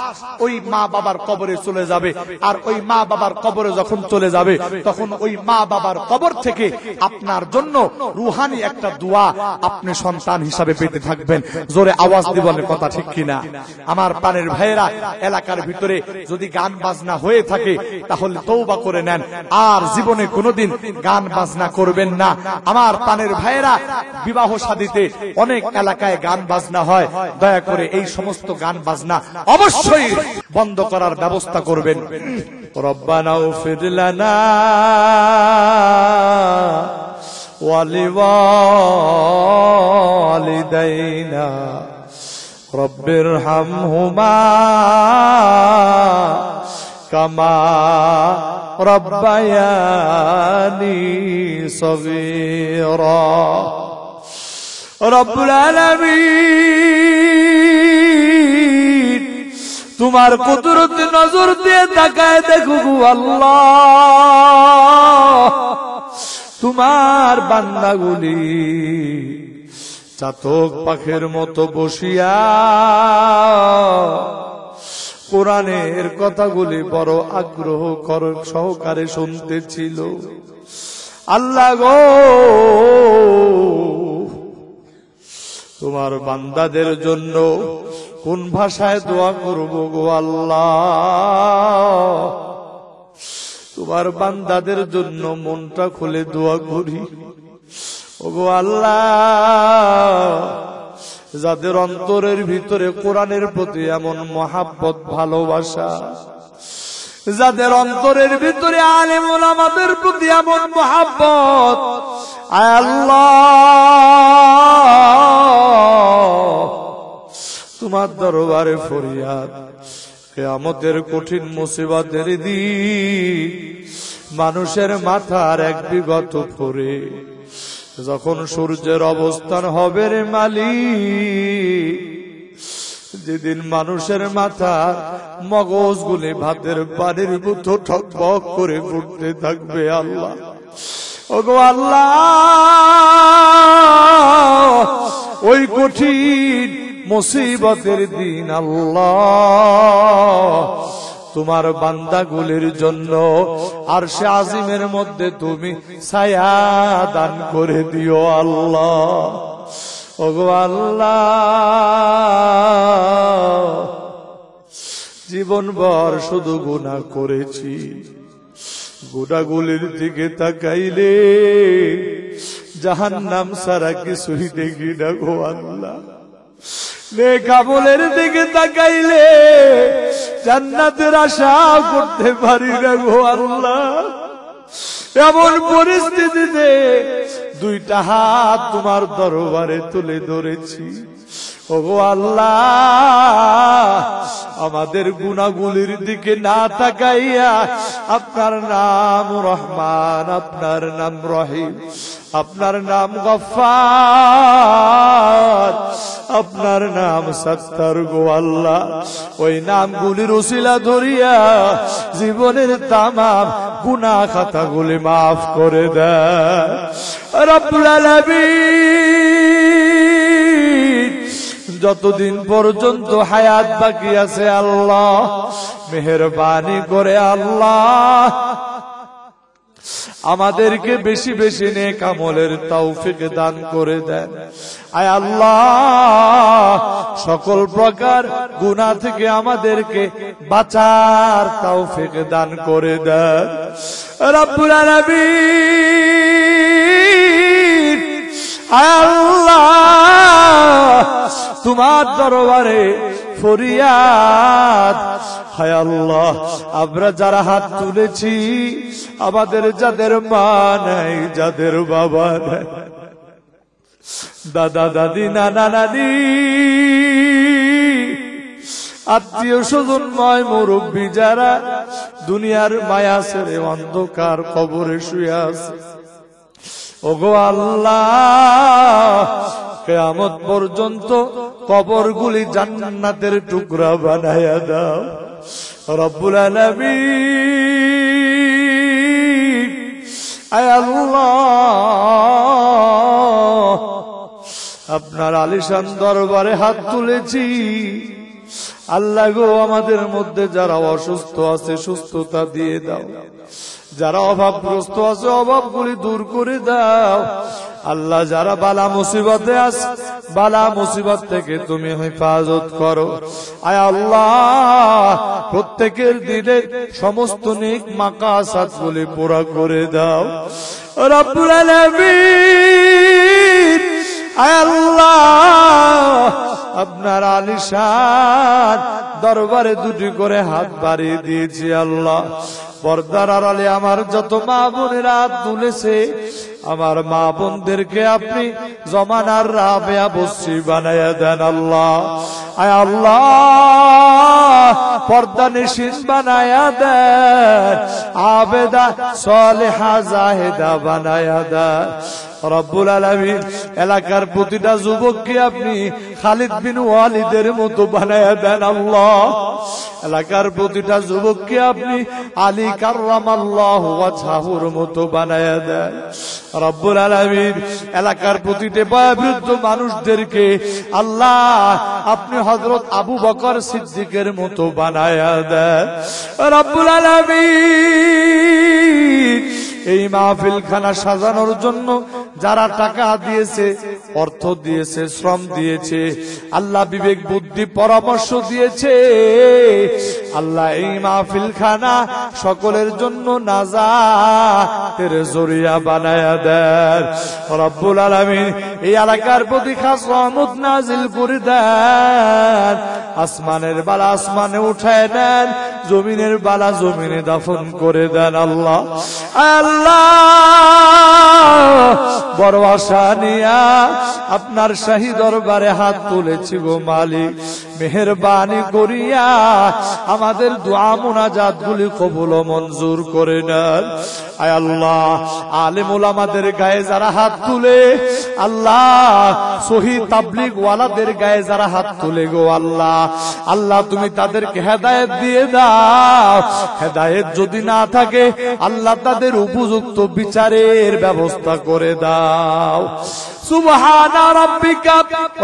Speaker 1: ওই মা বাবার কবরে চলে যাবে। আর ওই মা বাবার কবরে যখন চলে যাবে, তখন ওই মা বাবার কবর থেকে আপনার জন্য রুহানি একটা দোয়া আপনি সন্তান হিসাবে পেতে থাকবেন। জোরে আওয়াজ দিয়ে বলেন কথা ঠিক কিনা? আমার প্রাণের ভাইয়েরা, এলাকার ভিতরে যদি গান বাজনা হয়ে থাকে, তাহলে তওবা করে নেন, আর জীবনে কোনোদিন গান বাজনা করবেন না। আমার প্রাণের ভাইয়েরা, বিবাহ শাদীতে অনেক এলাকায় গান বাজনা হয়, দয়া করে এই সমস্ত গান বাজনা অবশ্যই বন্ধ করার ব্যবস্থা করবেন। রব্বানা ইগফির লানা ওয়া লিওয়ালিদাইনা রব্বিরহামহুমা কামা রব্বায়ানি সগীরা। রব্বুল আলামিন, তোমার কুদরত নজর দিয়ে তাকায় দেখো গো আল্লাহ, তোমার বান্দাগুলি চাতক পাখির মতো বসিয়া কোরআনের কথাগুলি বড় আগ্রহ সহকারে শুনতেছিল। আল্লাহ গো, তোমার বান্দাদের জন্য কোন ভাষায় দোয়া করব গো আল্লাহ? তোমার বান্দাদের জন্য মনটা খুলে দোয়া করি ও গো আল্লাহ। যাদের অন্তরের ভিতরে কোরআনের প্রতি এমন মহাব্বত, ভালোবাসা, যাদের অন্তরের ভিতরে আলেম ওলামাদের প্রতি এমন মহাব্বত, আয় আল্লাহ, তোমার দরবারে ফরিয়াদ, কিয়ামতের কঠিন মুসিবতের দিন মানুষের মাথার এক বিগত করে যখন সূর্যের অবস্থান হবে রে মালিক, যেদিন মানুষের মাথা মগজগুলি ভাতের পানির মতো ঠকবক করে ফুটতে থাকবে আল্লাহ, ওগো আল্লাহ, ওই কঠিন মুসিবতের দিন আল্লাহ তোমার বান্দাগুলির জন্য আরশে আজিমের মধ্যে তুমি ছায়া দান করে দিও আল্লাহ, ওগো আল্লাহ। জীবনভর শুধু গুনাহ করেছি, গুনাহগুলির দিকে তাকাইলে জাহান্নাম ছাড়া কিছুই দেখি না গো আল্লাহ। নেক আমলের দিকে তাকাইলে জান্নাতের আশা করতে পারি না গো আল্লাহ। এমন পরিস্থিতিতে দুইটা হাত তোমার দরবারে তুলে ধরেছি, ওগো আল্লাহ, আমাদের গুনাহগুলির দিকে না তাকাইয়া আপনার নাম রহমান, আপনার নাম রহিম, আপনার নাম গফফার, আপনার নাম সত্তার গো আল্লাহ, ওই নামগুলির উসিলা ধরিয়া জীবনের তামাম গুনাহ খাতাগুলি মাফ করে দেয় রব্বুল আলামিন। যতদিন পর্যন্ত হায়াত বাকি আছে আল্লাহ মেহেরবানি করে আল্লাহ আমাদেরকে বেশি বেশি নেক আমলের তৌফিক দান করে দেন। আয় আল্লাহ, সকল প্রকার গুনাহ থেকে আমাদেরকে বাঁচার তৌফিক দান করে দেন রব্বুল আলামিন। আয় আল্লাহ, তোমার দরবারে ফরিয়াদ, হায় আল্লাহ, আমরা যারা হাত তুলেছি, আমাদের যাদের মা নাই, যাদের বাবা নাই, দাদা দাদি নানা নানি আত্মীয় স্বজন নয় মুরব্বী যারা দুনিয়ার মায়া ছেড়ে অন্ধকার কবরে শুয়ে আছে, ওগো আল্লাহ কিয়ামত পর্যন্ত কবরগুলি জান্নাতের টুকরা বানায়া দাও রব্বুল আলামিন। আয় আল্লাহ, আপনার আলিশান দরবারে হাত তুলেছি। আল্লাহ গো, আমাদের মধ্যে যারা অসুস্থ আছে সুস্থতা দিয়ে দাও, যারা অভাবগ্রস্ত আছে অভাবগুলি দূর করে দাও। আল্লাহ, যারা বালা মুসিবতে আছে বালা মুসিবত থেকে তুমি হেফাজত করো। আয় আল্লাহ, প্রত্যেকের দিলে সমস্ত নেক মাকাসাতগুলি পুরা করে দাও রব্বুল আলামিন। আয় আল্লাহ, আপনার আলিশান দরবারে দুটি করে হাত বাড়িয়ে দিয়েছি। আল্লাহ, পর্দার আড়ালে আমার যত মা বোনেরা হাত তুলেছে, আমার মা বোনদেরকে আপনি জমানার রাবেয়া বসি বানায়া দেন আল্লাহ। আয় আল্লাহ, পর্দা নিশিন বানায়া দেন, আবেদা সালেহা জাহেদা বানায়া দেন রব্বুল আলামিন। এলাকার প্রতিটা যুবককে আপনি খালিদ বিন ওয়ালিদের মতো বানায়া দেন আল্লাহ। এলাকার প্রতিটা যুবককে আপনি আলী কাররামাল্লাহু ওয়াজহাহুর মতো বানায়া দেন রব্বুল আলামিন। এলাকার প্রতিটা বয়োবৃদ্ধ মানুষদেরকে আল্লাহ আপনি হযরত আবু বকর সিদ্দিকের মতো বানায়া দেন রব্বুল আলামিন। এই মাহফিল খানা সাজানোর জন্য যারা টাকা দিয়েছে, অর্থ দিয়েছে, শ্রম দিয়েছে, আল্লাহ বিবেক বুদ্ধি পরামর্শ দিয়েছে, আল্লাহ এই মাহফিল খানা সকলের জন্য নাজাতের জরিয়া বানায়া দেন রব্বুল আলামিন। এই এলাকার প্রতি খাস রহমত নাজিল করে দেন। আসমানের বালা আসমানে উঠায় দেন, জমিনের বালা জমিনে দাফন করে দেন আল্লাহ। আল্লাহ, বড় আশা নিয়া আপনার শাহী দরবারে হাত তুলেছি গো মালিক, মেহেরবানি করিয়া আমাদের দোয়া মুনাজাত গুলি কবুল ও মঞ্জুর করে নেন। আয় আল্লাহ, আলেম ওলামাদের গায়ে যারা হাত তুলে, আল্লাহ সহি তাবলীগ ওয়ালাদের গায়ে যারা হাত তুলে গো আল্লাহ, আল্লাহ তুমি তাদেরকে হেদায়েত দিয়ে দাও। হেদায়েত যদি না থাকে আল্লাহ তাদের উপযুক্ত বিচারের ব্যবস্থা করে দাও। সুবহানা রাব্বিকা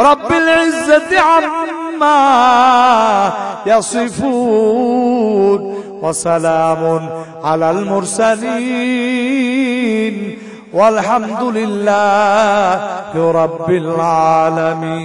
Speaker 1: রাব্বিল ইজ্জাতি আম্মা ইয়াসিফুন ওয়া সালামুন আলাল মুরসালিন ওয়ালহামদুলিল্লাহি রাব্বিল আলামিন।